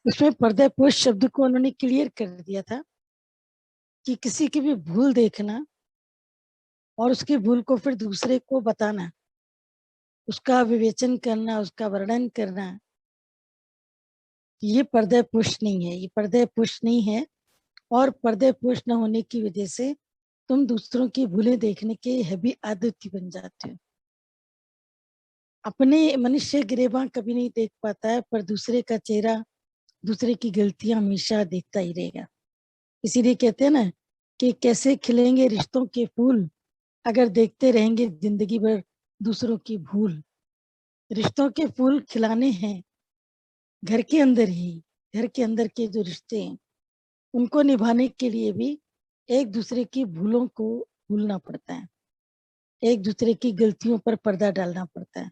उसमें पर्दापोश शब्द को उन्होंने क्लियर कर दिया था कि किसी की भी भूल देखना और उसकी भूल को फिर दूसरे को बताना, उसका विवेचन करना, उसका वर्णन करना, ये पर्दापोश नहीं है, ये पर्दापोश नहीं है। और पर्दापोश न होने की वजह से तुम दूसरों की भूलें देखने के हैवी आदती बन जाते हो। अपने मनुष्य गिरेबां कभी नहीं देख पाता है, पर दूसरे का चेहरा, दूसरे की गलतियां हमेशा देखता ही रहेगा। इसीलिए कहते हैं ना कि कैसे खिलेंगे रिश्तों के फूल अगर देखते रहेंगे जिंदगी भर दूसरों की भूल। रिश्तों के फूल खिलाने हैं घर के अंदर ही। घर के अंदर के जो रिश्ते हैं उनको निभाने के लिए भी एक दूसरे की भूलों को भूलना पड़ता है, एक दूसरे की गलतियों पर पर्दा डालना पड़ता है।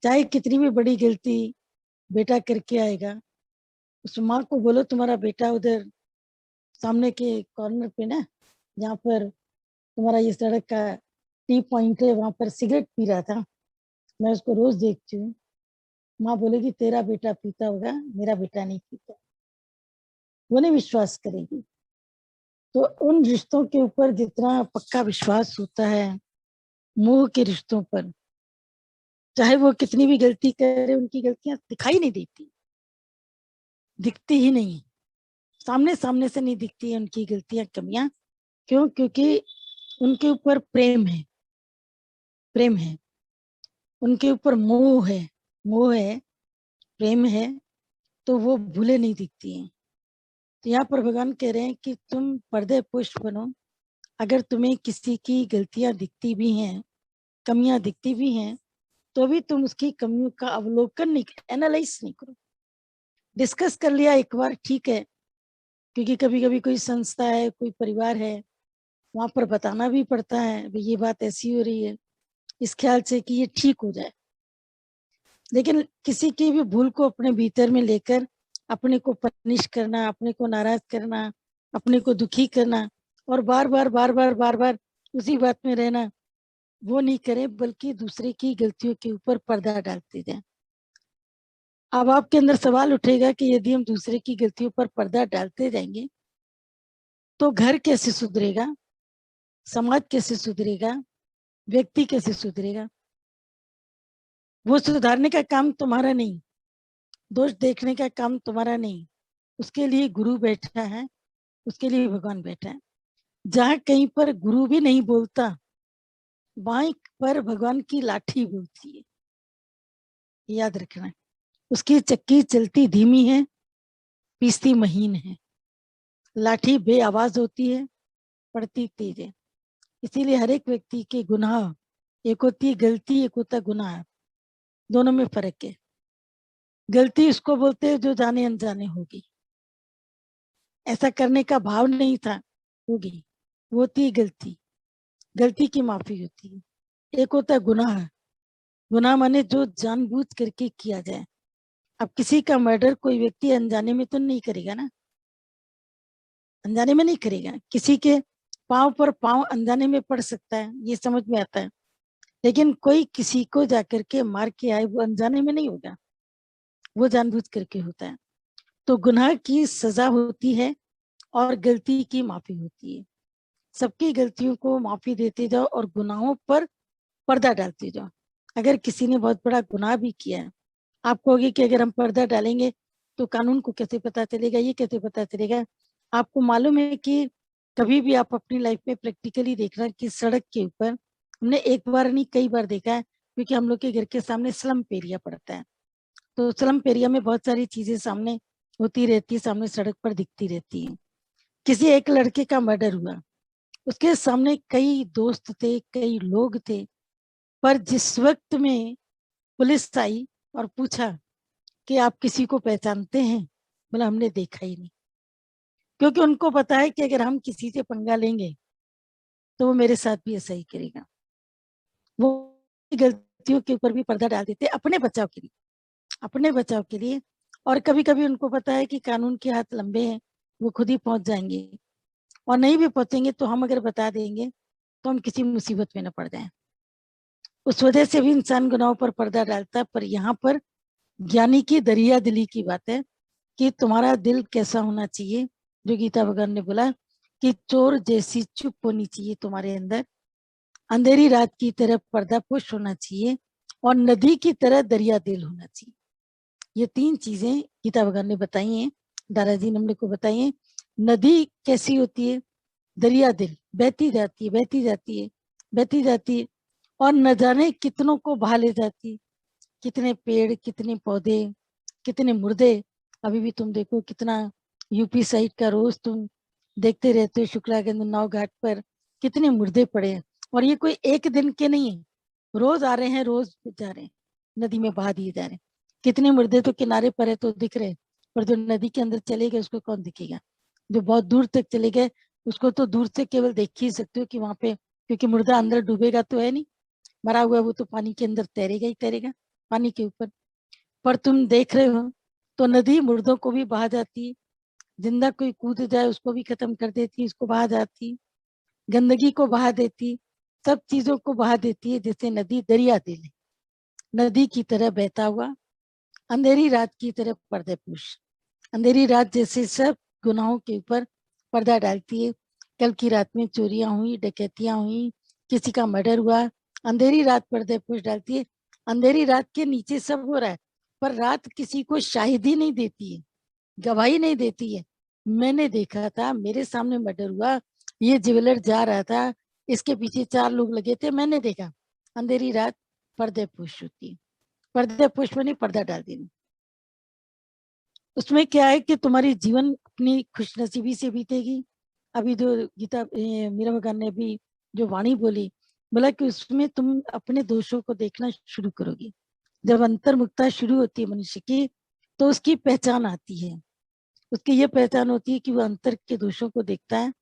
चाहे कितनी भी बड़ी गलती बेटा करके आएगा, उस माँ को बोलो तुम्हारा बेटा उधर सामने के कॉर्नर पे ना, जहाँ पर तुम्हारा ये सड़क का टी पॉइंट है, वहां पर सिगरेट पी रहा था, मैं उसको रोज देखती हूँ। माँ बोलेगी तेरा बेटा पीता होगा, मेरा बेटा नहीं पीता। वो नहीं विश्वास करेगी। तो उन रिश्तों के ऊपर जितना पक्का विश्वास होता है, मोह के रिश्तों पर, चाहे वो कितनी भी गलती करे, उनकी गलतियां दिखाई नहीं देती, दिखती ही नहीं, सामने सामने से नहीं दिखती है उनकी गलतियां, कमियां। क्यों? क्योंकि उनके ऊपर प्रेम है, प्रेम है, उनके ऊपर मोह है, मोह है, प्रेम है, तो वो भूले नहीं दिखती हैं। तो यहाँ पर भगवान कह रहे हैं कि तुम पर्दे पुष्ट बनो। अगर तुम्हें किसी की गलतियां दिखती भी हैं, कमियां दिखती भी हैं, तो भी तुम उसकी कमियों का अवलोकन नहीं, एनालाइज नहीं करो। डिस्कस कर लिया एक बार, ठीक है, क्योंकि कभी कभी कोई संस्था है, कोई परिवार है, वहां पर बताना भी पड़ता है भाई ये बात ऐसी हो रही है, इस ख्याल से कि ये ठीक हो जाए। लेकिन किसी की भी भूल को अपने भीतर में लेकर अपने को पनिश करना, अपने को नाराज करना, अपने को दुखी करना और बार बार बार बार बार बार उसी बात में रहना, वो नहीं करें, बल्कि दूसरे की गलतियों के ऊपर पर्दा डालते जाए। अब आपके अंदर सवाल उठेगा कि यदि हम दूसरे की गलतियों पर पर्दा डालते जाएंगे तो घर कैसे सुधरेगा, समाज कैसे सुधरेगा, व्यक्ति कैसे सुधरेगा? वो सुधारने का काम तुम्हारा नहीं, दोष देखने का काम तुम्हारा नहीं, उसके लिए गुरु बैठा है, उसके लिए भगवान बैठा है। जहां कहीं पर गुरु भी नहीं बोलता, वहीं पर भगवान की लाठी बोलती है, याद रखना। उसकी चक्की चलती धीमी है, पीसती महीन है, लाठी बे आवाज होती है, पड़ती तेज है। इसीलिए हर एक व्यक्ति के गुनाह, एक होती है गलती, एक होता है गुनाह, दोनों में फर्क है। गलती उसको बोलते हैं जो जाने अनजाने होगी, ऐसा करने का भाव नहीं था, होगी, वो होती है गलती, गलती की माफी होती है। एक होता है गुनाह, गुनाह माने जो जानबूझ करके किया जाए। अब किसी का मर्डर कोई व्यक्ति अनजाने में तो नहीं करेगा ना, अनजाने में नहीं करेगा। किसी के पांव पर पांव अनजाने में पड़ सकता है, ये समझ में आता है, लेकिन कोई किसी को जाकर के मार के आए वो अनजाने में नहीं होगा, वो जानबूझ करके होता है। तो गुनाह की सजा होती है और गलती की माफी होती है। सबकी गलतियों को माफी देते जाओ और गुनाहों पर पर्दा डालते जाओ। अगर किसी ने बहुत बड़ा गुनाह भी किया है, आप कहोगे कि अगर हम पर्दा डालेंगे तो कानून को कैसे पता चलेगा, ये कैसे पता चलेगा? आपको मालूम है कि कभी भी आप अपनी लाइफ में प्रैक्टिकली देखना कि सड़क के ऊपर, हमने एक बार नहीं कई बार देखा है, क्योंकि हम लोग के घर के सामने स्लम एरिया पड़ता है। तो स्लम एरिया में बहुत सारी चीजें सामने होती रहती है, सामने सड़क पर दिखती रहती है। किसी एक लड़के का मर्डर हुआ, उसके सामने कई दोस्त थे, कई लोग थे, पर जिस वक्त में पुलिस आई और पूछा कि आप किसी को पहचानते हैं, बोला हमने देखा ही नहीं। क्योंकि उनको पता है कि अगर हम किसी से पंगा लेंगे तो वो मेरे साथ भी ऐसा ही करेगा। वो गलतियों के ऊपर भी पर्दा डाल देते अपने बचाव के लिए, अपने बचाव के लिए। और कभी कभी उनको पता है कि कानून के हाथ लंबे हैं, वो खुद ही पहुंच जाएंगे, और नहीं भी पहुंचेंगे तो हम अगर बता देंगे तो हम किसी मुसीबत में न पड़ जाए। उस वजह से भी इंसान गुनाहों पर पर्दा डालता है। पर यहाँ पर ज्ञानी की दरिया दिली की बात है कि तुम्हारा दिल कैसा होना चाहिए, जो गीता भगवान ने बोला कि चोर जैसी चुप होनी चाहिए तुम्हारे अंदर, अंधेरी रात की तरह पर्दापोश होना चाहिए, और नदी की तरह दरिया दिल होना चाहिए। ये 3 चीजें गीता भगवान ने बताई हैं, दादाजी ने हमने को बताई है। नदी कैसी होती है? दरिया दिल, बहती जाती है, बहती जाती है, बहती जाती है, और न जाने कितनों को बहा ले जाती है। कितने पेड़, कितने पौधे, कितने मुर्दे। अभी भी तुम देखो कितना यूपी साइड का रोज तुम देखते रहते हो, शुक्लागंज नाव घाट पर कितने मुर्दे पड़े हैं। और ये कोई एक दिन के नहीं है, रोज आ रहे हैं, रोज जा रहे हैं, नदी में बहा दिए जा रहे हैं। कितने मुर्दे तो किनारे पर है तो दिख रहे, पर जो नदी के अंदर चले गए उसको कौन दिखेगा? जो बहुत दूर तक चले गए उसको तो दूर से केवल देख ही सकते हो कि वहां पे, क्योंकि मुर्दा अंदर डूबेगा तो है नहीं, मरा हुआ वो तो पानी के अंदर तैरेगा ही तैरेगा, पानी के ऊपर। पर तुम देख रहे हो तो नदी मुर्दों को भी बहा जाती है, जिंदा कोई कूद जाए उसको भी खत्म कर देती है, उसको बहा जाती, गंदगी को बहा देती, सब चीजों को बहा देती है। जैसे नदी दरिया दिल है, नदी की तरह बहता हुआ, अंधेरी रात की तरह पर्दापोश। अंधेरी रात जैसे सब गुनाहों के ऊपर पर्दा डालती है। कल की रात में चोरियां हुई, डकैतियां हुई, किसी का मर्डर हुआ, अंधेरी रात पर्दापोश डालती है। अंधेरी रात के नीचे सब हो रहा है, पर रात किसी को शाहिदी नहीं देती है, गवाही नहीं देती है। मैंने देखा था, मेरे सामने मर्डर हुआ, ये ज्वेलर जा रहा था, इसके पीछे 4 लोग लगे थे, मैंने देखा। अंधेरी रात पर्दापोश होती है। पर्दापोश में नहीं, पर्दा डाल देना। उसमें क्या है कि तुम्हारी जीवन अपनी खुशनसीबी से बीतेगी। अभी जो गीता मीरा भगवान ने अभी जो वाणी बोली, बोला कि उसमें तुम अपने दोषों को देखना शुरू करोगी। जब अंतर्मुखता शुरू होती है मनुष्य की, तो उसकी पहचान आती है। उसकी ये पहचान होती है कि वो अंतर के दोषों को देखता है,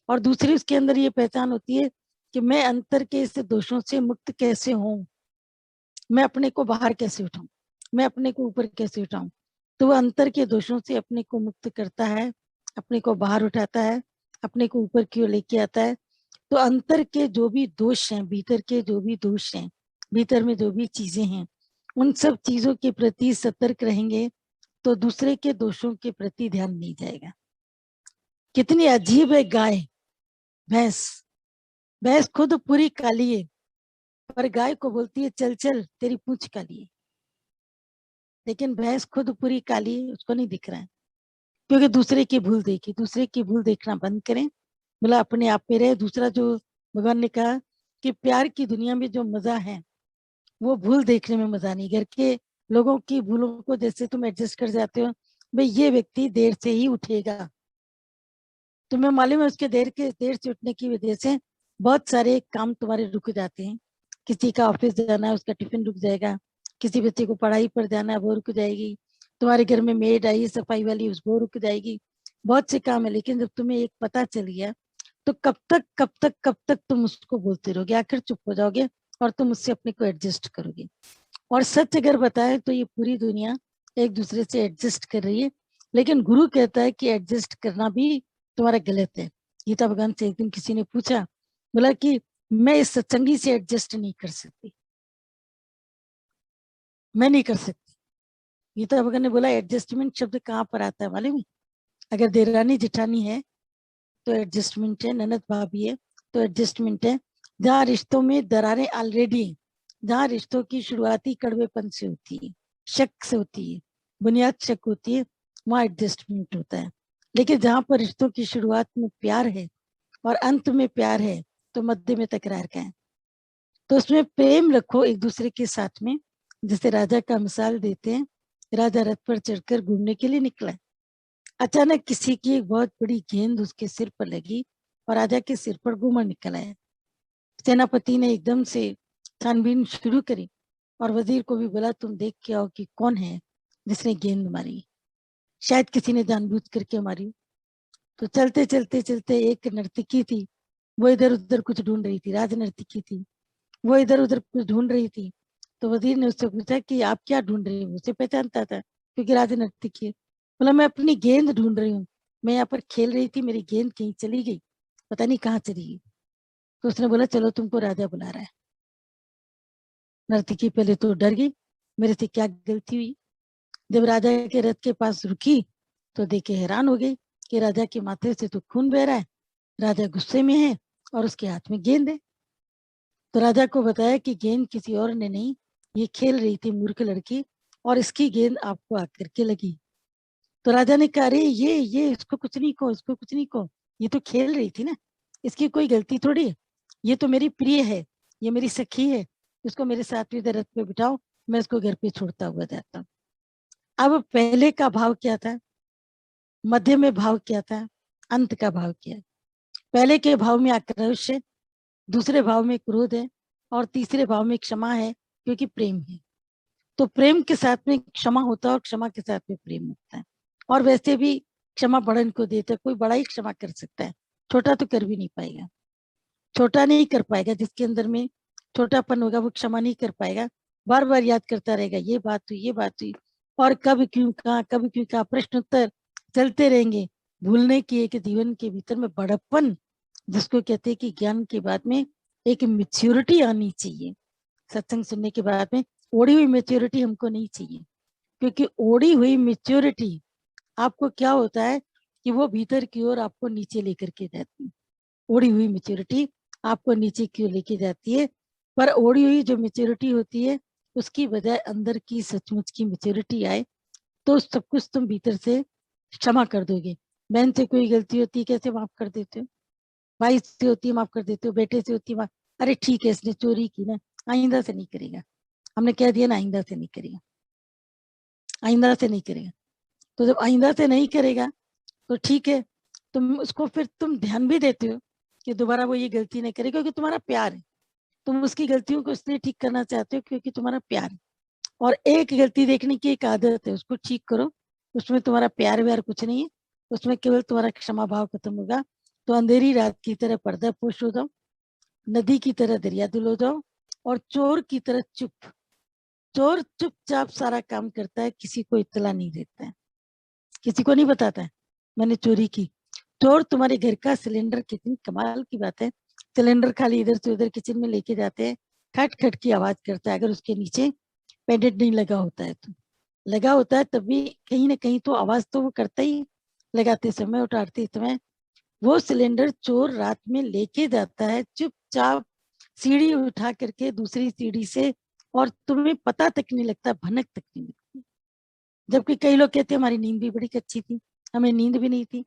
और दूसरी उसके अंदर ये पहचान होती है कि मैं अंतर के इस दोषों से मुक्त कैसे हूँ, मैं अपने को बाहर कैसे उठाऊं, मैं अपने को ऊपर कैसे उठाऊं। तो वह अंतर के दोषों से अपने को मुक्त करता है, अपने को बाहर उठाता है, अपने को ऊपर की ओर लेके आता है। तो अंतर के जो भी दोष हैं, भीतर के जो भी दोष हैं, भीतर में जो भी चीजें हैं, उन सब चीजों के प्रति सतर्क रहेंगे तो दूसरे के दोषों के प्रति ध्यान नहीं जाएगा। कितनी अजीब है गाय, भैंस। भैंस खुद पूरी काली है, पर गाय को बोलती है चल चल तेरी पूंछ काली है। लेकिन भैंस खुद पूरी काली है, उसको नहीं दिख रहा है, क्योंकि दूसरे की भूल देखी। दूसरे की भूल देखना बंद करें, बोला अपने आप में रहे। दूसरा जो भगवान ने कहा कि प्यार की दुनिया में जो मजा है वो भूल देखने में मजा नहीं। घर के लोगों की भूलों को जैसे तुम एडजस्ट कर जाते हो, भाई ये व्यक्ति देर से ही उठेगा, तुम्हें मालूम है उसके देर से उठने की वजह से बहुत सारे काम तुम्हारे रुक जाते हैं। किसी का ऑफिस जाना है, उसका टिफिन रुक जाएगा, किसी बच्चे को पढ़ाई पर जाना है, वो रुक जाएगी, तुम्हारे घर में मेड आई सफाई वाली, उसको रुक जाएगी। बहुत से काम है। लेकिन जब तुम्हें एक पता चल गया तो कब तक तुम उसको बोलते रहोगे, आखिर चुप हो जाओगे और तुम उससे अपने को एडजस्ट करोगे। और सच अगर बताए तो ये पूरी दुनिया एक दूसरे से एडजस्ट कर रही है, लेकिन गुरु कहता है कि एडजस्ट करना भी तुम्हारा गलत है। गीता भगवान से एक दिन किसी ने पूछा, बोला कि मैं इस सत्संगी से एडजस्ट नहीं कर सकती, मैं नहीं कर सकती। गीता भगवान ने बोला एडजस्टमेंट शब्द कहाँ पर आता है मालूम है? अगर देरानी जिठानी है तो एडजस्टमेंट है, ननद भाभी है तो एडजस्टमेंट है। जहाँ रिश्तों में दरारें ऑलरेडी, जहाँ रिश्तों की शुरुआती कड़वेपन से होती है, शक से होती है, बुनियाद शक होती है, वहाँ एडजस्टमेंट होता है। लेकिन जहाँ पर रिश्तों की शुरुआत में प्यार है और अंत में प्यार है, तो मध्य में तकरार का है। तो उसमें प्रेम रखो एक दूसरे के साथ में। जैसे राजा का मिसाल देते हैं, राजा रथ पर चढ़कर घूमने के लिए निकला, अचानक किसी की एक बहुत बड़ी गेंद उसके सिर पर लगी और राजा के सिर पर घूमर निकल आया। सेनापति ने एकदम से छानबीन शुरू करी और वजीर को भी बोला तुम देख के आओ कि कौन है जिसने गेंद मारी, शायद किसी ने जानबूझ करके मारी। तो चलते चलते चलते एक नर्तकी थी, वो इधर उधर कुछ ढूंढ रही थी, राज नर्तकी थी, वो इधर उधर कुछ ढूंढ रही थी। तो वजीर ने उससे पूछा कि आप क्या ढूंढ रही हो, उसे पहचानता था क्योंकि राज नर्तकी है। बोला मैं अपनी गेंद ढूंढ रही हूँ, मैं यहाँ पर खेल रही थी, मेरी गेंद कहीं चली गई, पता नहीं कहाँ चली गई। तो उसने बोला चलो तुमको राजा बुला रहा है। नर्तकी पहले तो डर गई, मेरे से क्या गलती हुई। जब राजा के रथ के पास रुकी तो देख के हैरान हो गई कि राजा के माथे से तो खून बह रहा है, राजा गुस्से में है और उसके हाथ में गेंद है। तो राजा को बताया कि गेंद किसी और ने नहीं, ये खेल रही थी मूर्ख लड़की, और इसकी गेंद आपको आकर के लगी। तो राजा ने कहा, अरे ये इसको कुछ नहीं कहो, इसको कुछ नहीं कहो, ये तो खेल रही थी ना, इसकी कोई गलती थोड़ी है, ये तो मेरी प्रिय है, ये मेरी सखी है, इसको मेरे साथ इधर रथ पे बिठाओ, मैं इसको घर पे छोड़ता हुआ जाता हूँ। अब पहले का भाव क्या था, मध्य में भाव क्या था, अंत का भाव क्या है? पहले के भाव में आक्रोश है, दूसरे भाव में क्रोध है, और तीसरे भाव में क्षमा है, क्योंकि प्रेम है। तो प्रेम के साथ में क्षमा होता है और क्षमा के साथ में प्रेम होता है। और वैसे भी क्षमा बड़न को देता है, कोई बड़ा ही क्षमा कर सकता है, छोटा तो कर भी नहीं पाएगा, छोटा नहीं कर पाएगा, जिसके अंदर में छोटापन होगा वो क्षमा नहीं कर पाएगा, बार बार याद करता रहेगा, ये बात हुई, ये बात हुई, और कब क्यों कहा, कब क्यों कहा, प्रश्न उत्तर चलते रहेंगे। भूलने की एक जीवन के भीतर में बड़प्पन, जिसको कहते हैं कि ज्ञान के बाद में एक मेच्योरिटी आनी चाहिए। सत्संग सुनने के बाद में ओढ़ी हुई मेच्योरिटी हमको नहीं चाहिए, क्योंकि ओढ़ी हुई मेच्योरिटी आपको क्या होता है कि वो भीतर की ओर आपको नीचे लेकर के जाती है। ओढ़ी हुई मेच्योरिटी आपको नीचे क्यों लेके जाती है, पर ओढ़ी हुई जो मेच्योरिटी होती है उसकी बजाय अंदर की सचमुच की मेच्योरिटी आए, तो सब कुछ तुम भीतर से क्षमा कर दोगे। बहन से कोई गलती होती है, कैसे माफ कर देते हो? भाई से होती है, माफ कर देते हो। बेटे से होती है, माफ, अरे ठीक है इसने चोरी की ना, आइंदा से नहीं करेगा, हमने कह दिया ना आइंदा से नहीं करेगा, आइंदा से नहीं करेगा। तो जब आइंदा से नहीं करेगा तो ठीक है, तुम उसको फिर तुम ध्यान भी देते हो कि दोबारा वो ये गलती नहीं करेगा, क्योंकि तुम्हारा प्यार है, तुम उसकी गलतियों को इसलिए ठीक करना चाहते हो क्योंकि तुम्हारा प्यार है। और एक गलती देखने की एक आदत है, उसको ठीक करो, उसमें तुम्हारा प्यार व्यार कुछ नहीं है, उसमें केवल तुम्हारा क्षमा भाव खत्म होगा। तो अंधेरी रात की तरह पर्दा पोश हो जाओ, नदी की तरह दरिया दिल हो जाओ, और चोर की तरह चुप। चोर चुपचाप सारा काम करता है, किसी को इत्तला नहीं देता है, किसी को नहीं बताता है मैंने चोरी की। चोर तुम्हारे घर का सिलेंडर, कितनी कमाल की बात है, सिलेंडर खाली इधर से उधर किचन में लेके जाते हैं, खट खट की आवाज करता है, अगर उसके नीचे पेडेंट नहीं लगा होता है तो, लगा होता है तब भी कहीं ना कहीं तो आवाज तो वो करता ही, लगाते समय उतारते समय। वो सिलेंडर चोर रात में लेके जाता है चुपचाप, सीढ़ी उठा करके दूसरी सीढ़ी से, और तुम्हें पता तक नहीं लगता, भनक तक नहीं लगती। जबकि कई लोग कहते हैं हमारी नींद भी बड़ी अच्छी थी, हमें नींद भी नहीं थी,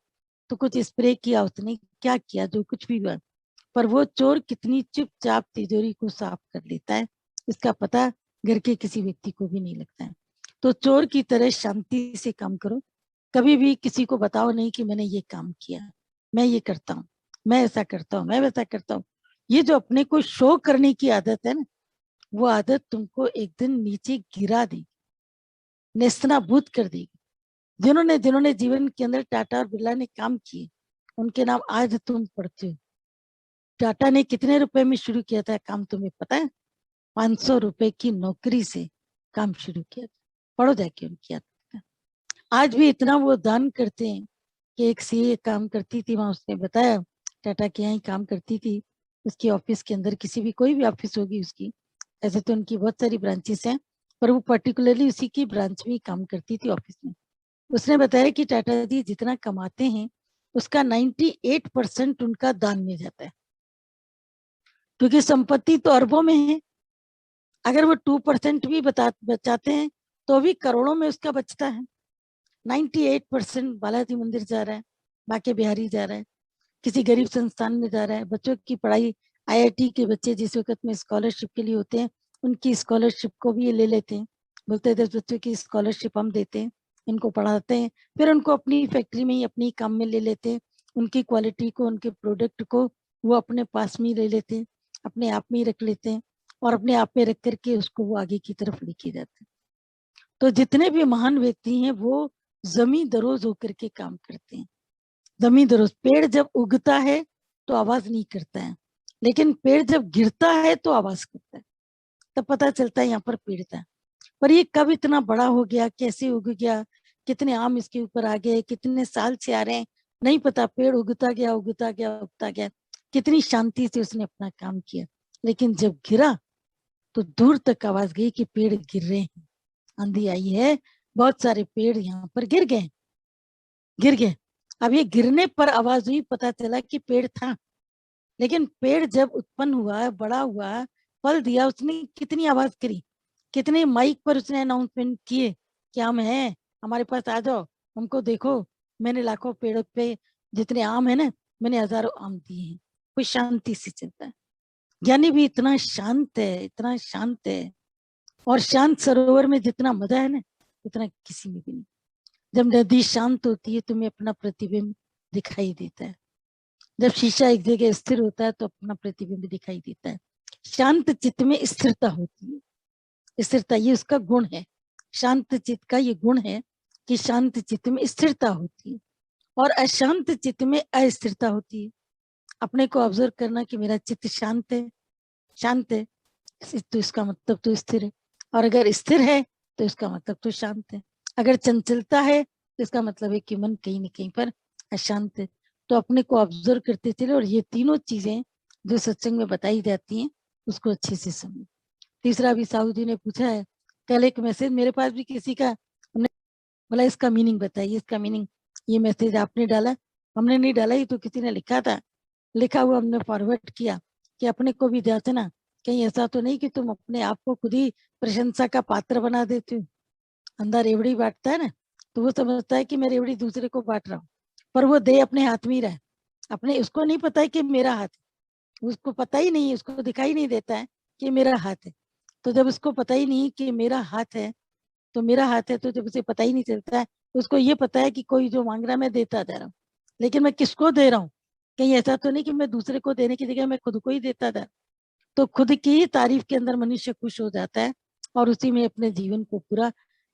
तो कुछ स्प्रे किया उसने, क्या किया, जो कुछ भी हुआ, पर वो चोर कितनी चुपचाप तिजोरी को साफ कर लेता है, इसका पता घर के किसी व्यक्ति को भी नहीं लगता है। तो चोर की तरह शांति से काम करो, कभी भी किसी को बताओ नहीं कि मैंने ये काम किया, मैं ये करता हूँ, मैं ऐसा करता हूँ, मैं वैसा करता हूँ। ये जो अपने को शो करने की आदत है ना, वो आदत तुमको एक दिन नीचे गिरा देगी, नेस्तनाबूद कर देगी। जिन्होंने जिन्होंने जीवन के अंदर टाटा और बिरला ने काम किए, उनके नाम आज तुम पढ़ते हो। टाटा ने कितने रुपए में शुरू किया था काम, तुम्हें पता है? 500 रुपए की नौकरी से काम शुरू किया था, पढ़ो जाके उनकी आत्मकथा। आज भी इतना वो दान करते हैं कि एक सीए काम करती थी वहां, उसने बताया टाटा के यहाँ ही काम करती थी, उसकी ऑफिस के अंदर, किसी भी कोई भी ऑफिस होगी उसकी, ऐसे तो उनकी बहुत सारी ब्रांचेस हैं, पर वो पर्टिकुलरली उसी की ब्रांच में ही काम करती थी ऑफिस में। उसने बताया कि टाटा जी जितना कमाते हैं उसका 98% उनका दान में जाता है, क्योंकि संपत्ति तो अरबों में है। अगर वो 2% भी बचाते हैं तो भी करोड़ों में उसका बचता है। 98% बालाजी मंदिर जा रहा है, बाके बिहारी जा रहा है, किसी गरीब संस्थान में जा रहा है, बच्चों की पढ़ाई, आईआईटी के बच्चे जिस वक्त में स्कॉलरशिप के लिए होते हैं, उनकी स्कॉलरशिप को भी ये ले लेते हैं, बोलते हैं 10 बच्चों की स्कॉलरशिप हम देते हैं, इनको पढ़ाते हैं, फिर उनको अपनी फैक्ट्री में ही अपनी काम में ले लेते हैं, उनकी क्वालिटी को, उनके प्रोडक्ट को वो अपने पास में ही ले लेते हैं, अपने आप में ही रख लेते हैं, और अपने आप में रख करके उसको वो आगे की तरफ लेके जाते हैं। तो जितने भी महान व्यक्ति हैं वो जमी दरोज होकर के काम करते हैं। जमी दरोज, पेड़ जब उगता है तो आवाज नहीं करता है, लेकिन पेड़ जब गिरता है तो आवाज करता है, तब पता चलता है यहाँ पर पेड़ था। पर ये कब इतना बड़ा हो गया, कैसे उग गया, कितने आम इसके ऊपर आ गए, कितने साल से आ रहे हैं, नहीं पता। पेड़ उगता गया, उगता गया, उगता गया, कितनी शांति से उसने अपना काम किया, लेकिन जब गिरा तो दूर तक आवाज गई कि पेड़ गिर रहे हैं, आंधी आई है, बहुत सारे पेड़ यहाँ पर गिर गए। गिर गए। अब ये गिरने पर आवाज हुई, पता चला कि पेड़ था। लेकिन पेड़ जब उत्पन्न हुआ, बड़ा हुआ, फल दिया, उसने कितनी आवाज करी, कितने माइक पर उसने अनाउंसमेंट किए कि हम हैं, हमारे पास आ जाओ, हमको देखो, मैंने लाखों पेड़ों पे जितने आम है ना, मैंने हजारों आम दिए हैं। कोई शांति से चलता है। ज्ञानी भी इतना शांत है, इतना शांत है। और शांत सरोवर में जितना मजा है ना, उतना किसी में भी नहीं। जब नदी शांत होती है, तुम्हें अपना प्रतिबिंब दिखाई देता है। जब शीशा एक जगह स्थिर होता है तो अपना प्रतिबिंब दिखाई देता है। शांत चित्त में स्थिरता होती है। स्थिरता ये उसका गुण है। शांत चित्त का ये गुण है कि शांत चित्त में स्थिरता होती है और अशांत चित्त में अस्थिरता होती है। अपने को ऑब्जर्व करना कि मेरा चित्त शांत है, शांत है, तो इसका मतलब तो स्थिर है। और अगर स्थिर है तो इसका मतलब तो शांत है। अगर चंचलता है तो इसका मतलब है कि मन कहीं न कहीं पर अशांत है। तो अपने को ऑब्जर्व करते चले और ये तीनों चीजें जो सत्संग में बताई जाती हैं उसको अच्छे से समझो। तीसरा भी साहू जी ने पूछा है, कल एक मैसेज मेरे पास भी किसी का, हमने बोला इसका मीनिंग बताइए, इसका मीनिंग। ये मैसेज आपने डाला, हमने नहीं डाला, ये तो किसी ने लिखा था, लिखा हुआ हमने फॉरवर्ड किया कि अपने को भी जांचना, कहीं ऐसा तो नहीं कि तुम अपने आप को खुद ही प्रशंसा का पात्र बना देते हो। अंदर रेवड़ी बांटता है ना, तो वो समझता है कि मैं रेवड़ी दूसरे को बांट रहा हूँ, पर वो दे अपने हाथ में ही रहा है। अपने उसको नहीं पता है कि मेरा हाथ है, उसको पता ही नहीं है, उसको दिखाई नहीं देता है कि मेरा हाथ है। तो जब उसको पता ही नहीं कि मेरा हाथ है, तो मेरा हाथ है, तो जब उसे पता ही नहीं चलता है, तो उसको ये पता है कि कोई जो मांग रहा है मैं देता जा रहा हूँ, लेकिन मैं किसको दे रहा हूँ? कहीं ऐसा तो नहीं कि मैं दूसरे को देने की जगह मैं खुद को ही देता जा। तो खुद की ही तारीफ के अंदर मनुष्य खुश हो जाता है और उसी में अपने जीवन को पूरा,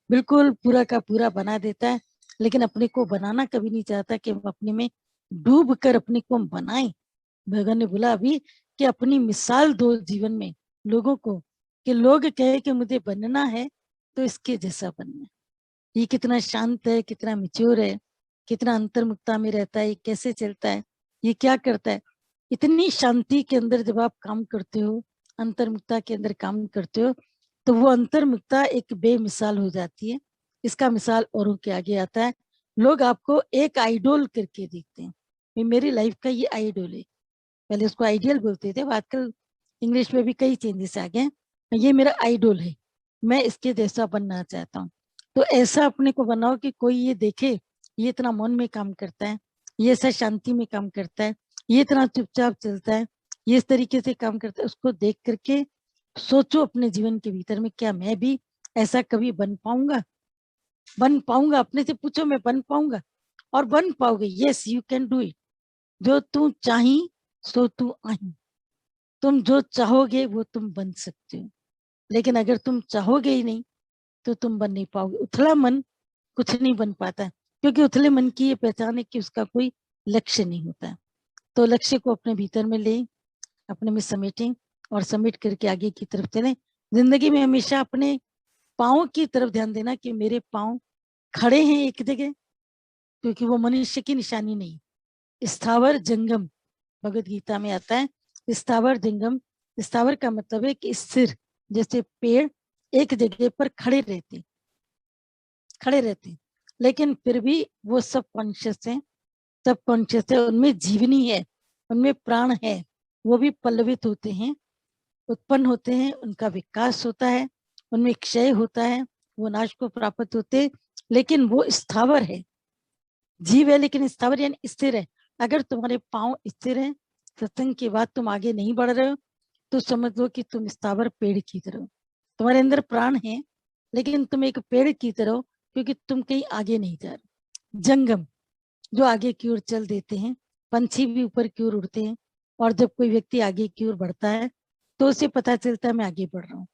बिल्कुल पूरा का पूरा बना देता है। लेकिन अपने को बनाना कभी नहीं चाहता कि हम अपने में डूब कर अपने को बनाए। भगवान ने बोला अभी कि अपनी मिसाल दो जीवन में लोगों को, कि लोग कहे कि मुझे बनना है तो इसके जैसा बनना है। ये कितना शांत है, कितना मिच्योर है, कितना अंतर्मुखता में रहता है, कैसे चलता है, ये क्या करता है। इतनी शांति के अंदर जब आप काम करते हो, अंतर्मुखता के अंदर काम करते हो, तो वो अंतर्मुखता एक बेमिसाल हो जाती है। इसका मिसाल औरों के आगे आता है। लोग आपको एक आइडोल करके देखते हैं, ये मेरी लाइफ का ये आइडोल है। पहले उसको आइडियल बोलते थे, आजकल इंग्लिश में भी कई चेंजेस आ गए। ये मेरा आइडोल है, मैं इसके जैसा बनना चाहता हूँ। तो ऐसा अपने को बनाओ कि कोई ये देखे, ये इतना मौन में काम करता है, ये ऐसा शांति में काम करता है, ये इतना चुपचाप चलता है, ये इस तरीके से काम करता है। उसको देख करके सोचो अपने जीवन के भीतर में, क्या मैं भी ऐसा कभी बन पाऊंगा? बन पाऊंगा? अपने से पूछो, मैं बन पाऊंगा? और बन पाओगे। Yes, you can do it. जो तू चाही सो तू आही। तुम जो चाहोगे वो तुम बन सकते हो। लेकिन अगर तुम चाहोगे ही नहीं तो तुम बन नहीं पाओगे। उथला मन कुछ नहीं बन पाता है, क्योंकि उथले मन की ये पहचान है कि उसका कोई लक्ष्य नहीं होता है। तो लक्ष्य को अपने भीतर में ले, अपने में समेटें और समेट करके आगे की तरफ चलें। जिंदगी में हमेशा अपने पाँव की तरफ ध्यान देना कि मेरे पाँव खड़े हैं एक जगह, क्योंकि वो मनुष्य की निशानी नहीं। स्थावर जंगम भगवत गीता में आता है। स्थावर जंगम, स्थावर का मतलब है कि स्थिर, जैसे पेड़ एक जगह पर खड़े रहते, खड़े रहते, लेकिन फिर भी वो सब कॉन्शियस है, सब कॉन्शियस है, उनमें जीवनी है, उनमें प्राण है। वो भी पल्लवित होते हैं, उत्पन्न होते हैं, उनका विकास होता है, उनमें क्षय होता है, वो नाश को प्राप्त होते, लेकिन वो स्थावर है। जीव है लेकिन स्थावर यानी स्थिर है। अगर तुम्हारे पांव स्थिर है, सत्संग के बाद तुम आगे नहीं बढ़ रहे हो, तो समझ लो कि तुम स्थावर पेड़ की तरह हो। तुम्हारे अंदर प्राण है, लेकिन तुम एक पेड़ की तरह हो, क्योंकि तुम कहीं आगे नहीं जा रहे। जंगम, जो आगे की ओर चल देते हैं, पंछी भी ऊपर की ओर उड़ते हैं, और जब कोई व्यक्ति आगे की ओर बढ़ता है तो उसे पता चलता है मैं आगे बढ़ रहा हूँ।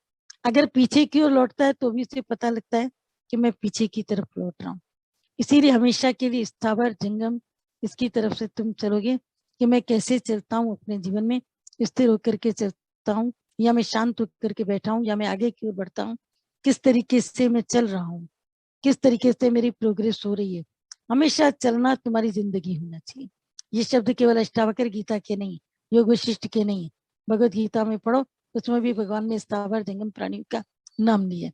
अगर पीछे की ओर लौटता है तो भी उसे पता लगता है कि मैं पीछे की तरफ लौट रहा हूँ। इसीलिए हमेशा के लिए स्थावर जंगम इसकी तरफ से तुम चलोगे कि मैं कैसे चलता हूँ अपने जीवन में, स्थिर होकर के चलता हूँ, या मैं शांत होकर के बैठा हूँ, या मैं आगे की ओर बढ़ता हूँ, किस तरीके से मैं चल रहा हूँ, किस तरीके से मेरी प्रोग्रेस हो रही है। हमेशा चलना तुम्हारी जिंदगी होना चाहिए। ये शब्द केवल अष्टावक्र गीता के नहीं, योग वशिष्ठ के नहीं, भगवत गीता में पढ़ो, उसमें भी भगवान ने स्थावर जंगम प्राणियों का नाम लिया।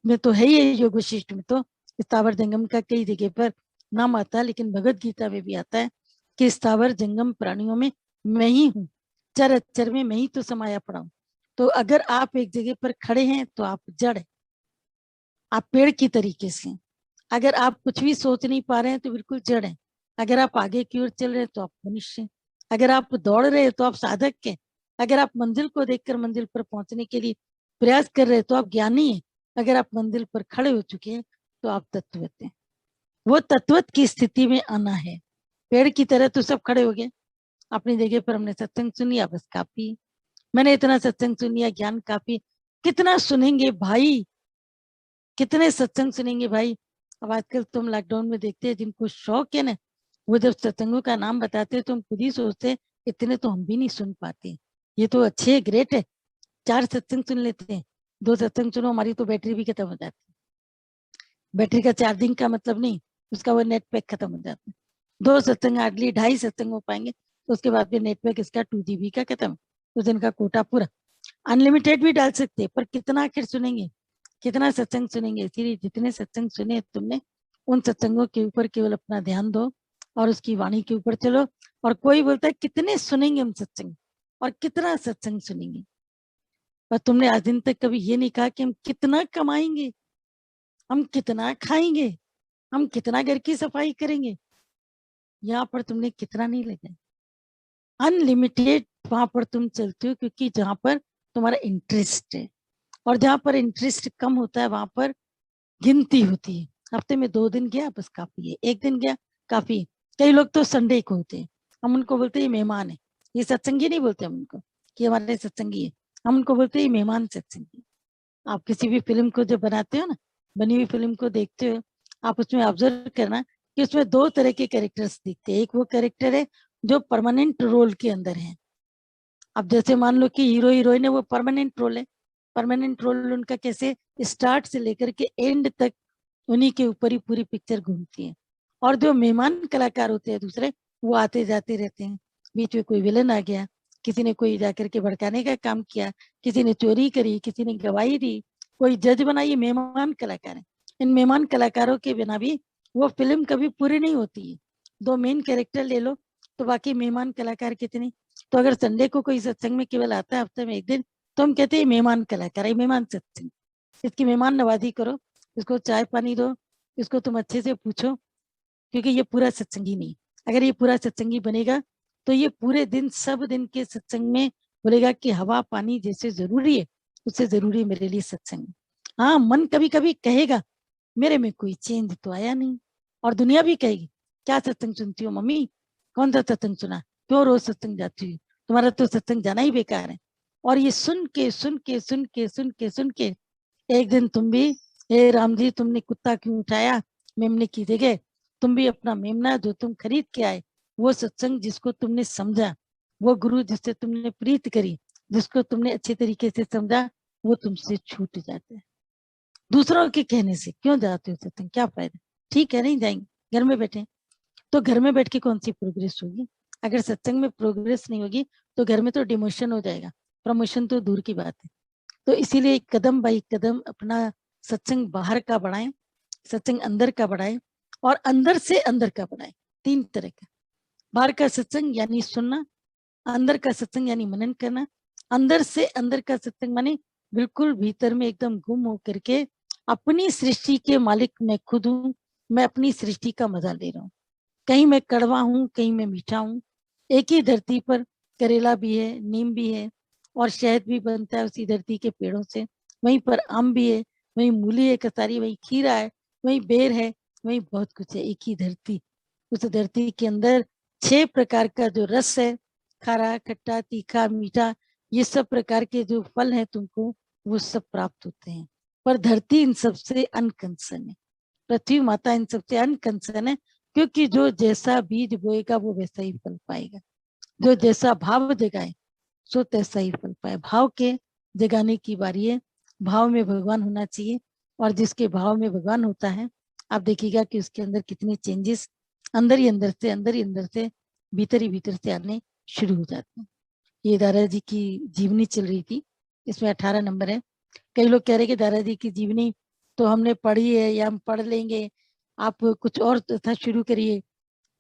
में तो है ही योग वशिष्ठ में तो स्थावर जंगम का कई जगह पर नाम आता है, लेकिन भगवत गीता में भी आता है कि स्थावर जंगम प्राणियों में मैं ही हूँ, चर अचर में मैं ही तो समाया पड़ा हूँ। तो अगर आप एक जगह पर खड़े हैं तो आप जड़ है, आप पेड़ की तरीके से। अगर आप कुछ भी सोच नहीं पा रहे हैं तो बिल्कुल जड़ है। अगर आप आगे की ओर चल रहे हैं तो आप मनुष्य हैं। अगर आप दौड़ रहे हैं तो आप साधक हैं। अगर आप मंजिल को देखकर मंजिल पर पहुंचने के लिए प्रयास कर रहे हैं तो आप ज्ञानी हैं। अगर आप मंजिल पर खड़े हो चुके हैं तो आप तत्वत हैं। वो तत्वत की स्थिति में आना है। पेड़ की तरह तो सब खड़े हो गए अपनी जगह पर, हमने सत्संग सुनिया, बस काफी। मैंने इतना सत्संग सुनिया, ज्ञान काफी। कितना सुनेंगे भाई, कितने सत्संग सुनेंगे भाई। अब आजकल तुम लॉकडाउन में देखते हैं जिनको शौक है ना, वो जब सत्संगों का नाम बताते हैं तो हम खुद ही सोचते हैं इतने तो हम भी नहीं सुन पाते। ये तो अच्छे, ग्रेट है, 4 सत्संग सुन लेते हैं। 2 सत्संग सुनो, हमारी तो बैटरी भी खत्म हो जाती है। बैटरी का चार्जिंग का मतलब नहीं, उसका वो नेट पैक खत्म हो जाता है। 2 सत्संग, हार्डली 2.5 सत्संग हो पाएंगे, तो उसके बाद फिर नेट पैक इसका 2 GB का खत्म, उस दिन का कोटा पूरा। अनलिमिटेड भी डाल सकते हैं, पर कितना आखिर सुनेंगे, कितना सत्संग सुनेंगे। इसीलिए जितने सत्संग सुने तुमने, उन सत्संगों के ऊपर केवल अपना ध्यान दो और उसकी वाणी के ऊपर चलो। और कोई बोलता है कितने सुनेंगे हम सत्संग, और कितना सत्संग सुनेंगे, पर तुमने आज दिन तक कभी ये नहीं कहा कि हम कितना कमाएंगे, हम कितना खाएंगे, हम कितना घर की सफाई करेंगे। यहाँ पर तुमने कितना नहीं लगाया। अनलिमिटेड वहां पर तुम चलते हो, क्योंकि जहां पर तुम्हारा इंटरेस्ट है। और जहां पर इंटरेस्ट कम होता है वहां पर गिनती होती है। हफ्ते में 2 दिन गया बस काफी है, 1 दिन गया काफी। कई लोग तो संडे को होते हैं, हम उनको बोलते हैं मेहमान है। ये सत्संगी नहीं बोलते हम उनको कि हमारे सत्संगी है, हम उनको बोलते हैं मेहमान सत्संगी। आप किसी भी फिल्म को जब बनाते हो ना, बनी हुई फिल्म को देखते हो, आप उसमें ऑब्जर्व करना कि उसमें 2 तरह के कैरेक्टर्स दिखते हैं। एक वो कैरेक्टर है जो परमानेंट रोल के अंदर है। अब जैसे मान लो कि हीरो हीरोइन है, वो परमानेंट रोल है। परमानेंट रोल उनका कैसे, स्टार्ट से लेकर के एंड तक उन्हीं के ऊपर ही पूरी पिक्चर घूमती है। और जो मेहमान कलाकार होते हैं दूसरे, वो आते जाते रहते हैं। बीच में कोई विलन आ गया, किसी ने कोई जाकर के भड़काने का काम किया, किसी ने चोरी करी, किसी ने गवाही दी, कोई जज बना, ये मेहमान कलाकार है। इन मेहमान कलाकारों के बिना भी वो फिल्म कभी पूरी नहीं होती है। 2 मेन कैरेक्टर ले लो तो बाकी मेहमान कलाकार कितने। तो अगर संडे को कोई सत्संग में केवल आता है हफ्ते में 1 दिन, तो हम कहते हैं मेहमान कलाकार है, मेहमान सत्संग। इसकी मेहमान नवाजी करो, इसको चाय पानी दो, इसको तुम अच्छे से पूछो, क्योंकि ये पूरा सत्संगी नहीं। अगर ये पूरा सत्संगी बनेगा तो ये पूरे दिन, सब दिन के सत्संग में बोलेगा कि हवा पानी जैसे जरूरी है, उससे जरूरी मेरे लिए सत्संग। हाँ, मन कभी कभी कहेगा मेरे में कोई चेंज तो आया नहीं। और दुनिया भी कहेगी क्या सत्संग सुनती हो मम्मी, कौन सा सत्संग सुना, क्यों रोज सत्संग जाती हो, तुम्हारा तो सत्संग जाना ही बेकार है। और ये सुन के सुन के सुन के सुन के सुन के एक दिन तुम भी, हे राम जी तुमने कुत्ता क्यों उठाया मेमने की जगह, तुम भी अपना मेमना जो तुम खरीद के आए, वो सत्संग जिसको तुमने समझा, वो गुरु जिससे तुमने प्रीत करी, जिसको तुमने अच्छे तरीके से समझा, वो तुमसे छूट जाता है। दूसरों के कहने से क्यों जाते हो सत्संग, क्या फायदा। ठीक है, नहीं जाएंगे, घर में बैठे। तो घर में बैठ के कौन सी प्रोग्रेस होगी। अगर सत्संग में प्रोग्रेस नहीं होगी तो घर में तो डिमोशन हो जाएगा, प्रमोशन तो दूर की बात है। तो इसीलिए कदम बाई कदम अपना सत्संग बाहर का बढ़ाएं, सत्संग अंदर का बढ़ाएं, और अंदर से अंदर का बढ़ाएं। 3 तरह का, बाहर का सत्संग यानी सुनना, अंदर का सत्संग यानी मनन करना, अंदर से अंदर का सत्संग माने बिल्कुल भीतर में एकदम गुम होकर के अपनी सृष्टि के मालिक मैं खुद हूँ, मैं अपनी सृष्टि का मजा ले रहा हूँ। कहीं मैं कड़वा हूँ, कहीं मैं मीठा हूँ। एक ही धरती पर करेला भी है, नीम भी है, और शहद भी बनता है उसी धरती के पेड़ों से। वहीं पर आम भी है, वहीं मूली है, कसारी, वहीं खीरा है, वहीं बेर है, वहीं बहुत कुछ है। एक ही धरती, उस धरती के अंदर 6 प्रकार का जो रस है, खारा खट्टा तीखा मीठा, ये सब प्रकार के जो फल हैं तुमको, वो सब प्राप्त होते हैं। पर धरती इन सबसे अनकंसर्न है, पृथ्वी माता इन सबसे अनकंसर्न है। क्योंकि जो जैसा बीज बोएगा वो वैसा ही फल पाएगा, जो जैसा भाव जगाए सो तैसा ही फल पाए। भाव के जगाने की बारी है, भाव में भगवान होना चाहिए। और जिसके भाव में भगवान होता है, आप देखिएगा कि उसके अंदर कितने चेंजेस अंदर ही अंदर से, अंदर ही अंदर से, भीतर ही भीतर से आने शुरू हो जाते हैं। ये दादाजी की जीवनी चल रही थी, इसमें 18 नंबर है। कई लोग कह रहे कि दादाजी की जीवनी तो हमने पढ़ी है या हम पढ़ लेंगे, आप कुछ और था शुरू करिए।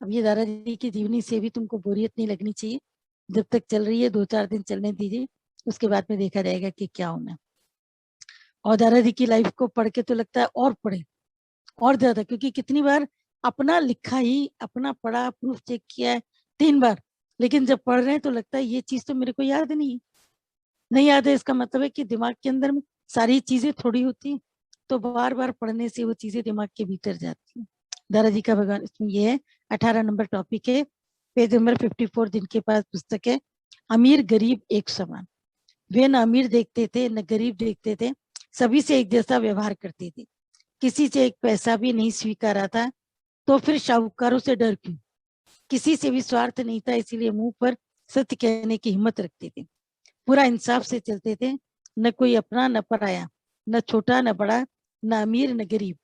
अब ये दादाजी की जीवनी से भी तुमको बोरियत नहीं लगनी चाहिए। जब तक चल रही है 2-4 दिन चलने दीजिए, उसके बाद में देखा जाएगा कि क्या होना। और दादाजी की लाइफ को पढ़ के तो लगता है और पढ़े और ज्यादा, क्योंकि कितनी बार अपना लिखा ही, अपना पढ़ा, प्रूफ चेक किया है 3 बार, लेकिन जब पढ़ रहे हैं तो लगता है ये चीज तो मेरे को याद नहीं नहीं याद है। इसका मतलब है कि दिमाग के अंदर में सारी चीजें थोड़ी होती हैं, तो बार बार पढ़ने से वो चीजें दिमाग के भीतर जाती हैं। दादाजी का भगवान इसमें ये है। 18 नंबर टॉपिक है, पेज नंबर 54, जिनके पास पुस्तक है। अमीर गरीब एक समान। वे न अमीर देखते थे न गरीब देखते थे, सभी से एक जैसा व्यवहार करते थे। किसी से एक पैसा भी नहीं स्वीकारा था, तो फिर शाहूकारों से डर क्यों। किसी से भी स्वार्थ नहीं था, इसीलिए मुंह पर सत्य कहने की हिम्मत रखते थे। पूरा इंसाफ से चलते थे, न कोई अपना न पराया, न छोटा न बड़ा, न अमीर न गरीब।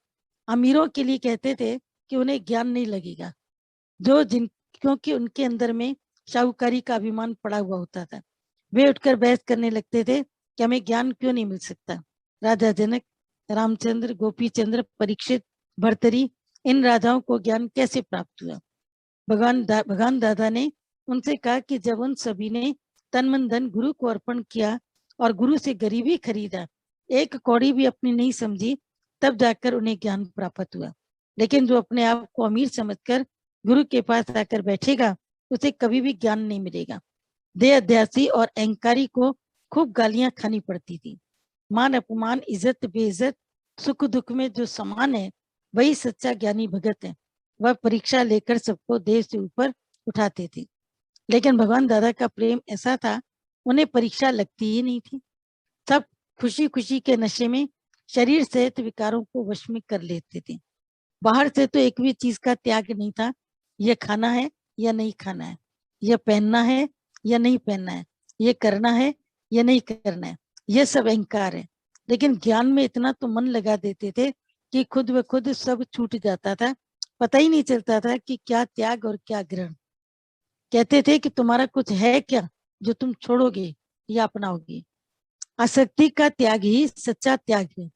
अमीरों के लिए कहते थे कि उन्हें ज्ञान नहीं लगेगा, जो जिन क्योंकि उनके अंदर में शाहूकारी का अभिमान पड़ा हुआ होता था। वे उठकर बहस करने लगते थे कि हमें ज्ञान क्यों नहीं मिल सकता। राजा जनक, रामचंद्र, गोपी चंद्र, परीक्षित, भर्तरी, इन राजाओं को ज्ञान कैसे प्राप्त हुआ। भगवान दादा ने उनसे कहा कि जब उन सभी ने तन मन धन गुरु को अर्पण किया और गुरु से गरीबी खरीदा, एक कौड़ी भी अपनी नहीं समझी, तब जाकर उन्हें ज्ञान प्राप्त हुआ। लेकिन जो अपने आप को अमीर समझकर गुरु के पास आकर बैठेगा, उसे कभी भी ज्ञान नहीं मिलेगा। देह अध्यासी और अहंकारी को खूब गालियां खानी पड़ती थी। मान अपमान, इज्जत बेइज्जत, सुख दुख में जो समान है, वही सच्चा ज्ञानी भगत है। वह परीक्षा लेकर सबको देह से ऊपर उठाते थे। लेकिन भगवान दादा का प्रेम ऐसा था, उन्हें परीक्षा लगती ही नहीं थी। सब खुशी खुशी के नशे में शरीर सहित विकारों को वश में कर लेते थे। बाहर से तो एक भी चीज का त्याग नहीं था। यह खाना है या नहीं खाना है, यह पहनना है या नहीं पहनना है, यह करना है या नहीं करना है, यह सब अहंकार है। लेकिन ज्ञान में इतना तो मन लगा देते थे कि खुद ब खुद सब छूट जाता था। पता ही नहीं चलता था कि क्या त्याग और क्या ग्रहण। कहते थे कि तुम्हारा कुछ है क्या जो तुम छोड़ोगे या अपनाओगे। आसक्ति का त्याग ही सच्चा त्याग है।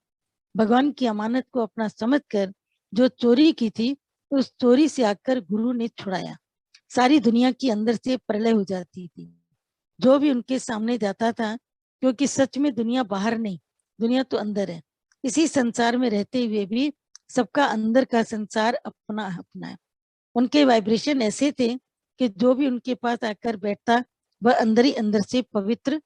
भगवान की अमानत को अपना समझकर जो चोरी की थी, उस चोरी से आकर गुरु ने छुड़ाया। सारी दुनिया की अंदर से प्रलय हो जाती थी जो भी उनके सामने जाता था, क्योंकि सच में दुनिया बाहर नहीं, दुनिया तो अंदर है। इसी संसार में रहते हुए भी सबका अंदर का संसार अपना अपना है। उनके वाइब्रेशन ऐसे थे कि जो भी उनके पास आकर बैठता, वह अंदर ही अंदर से पवित्र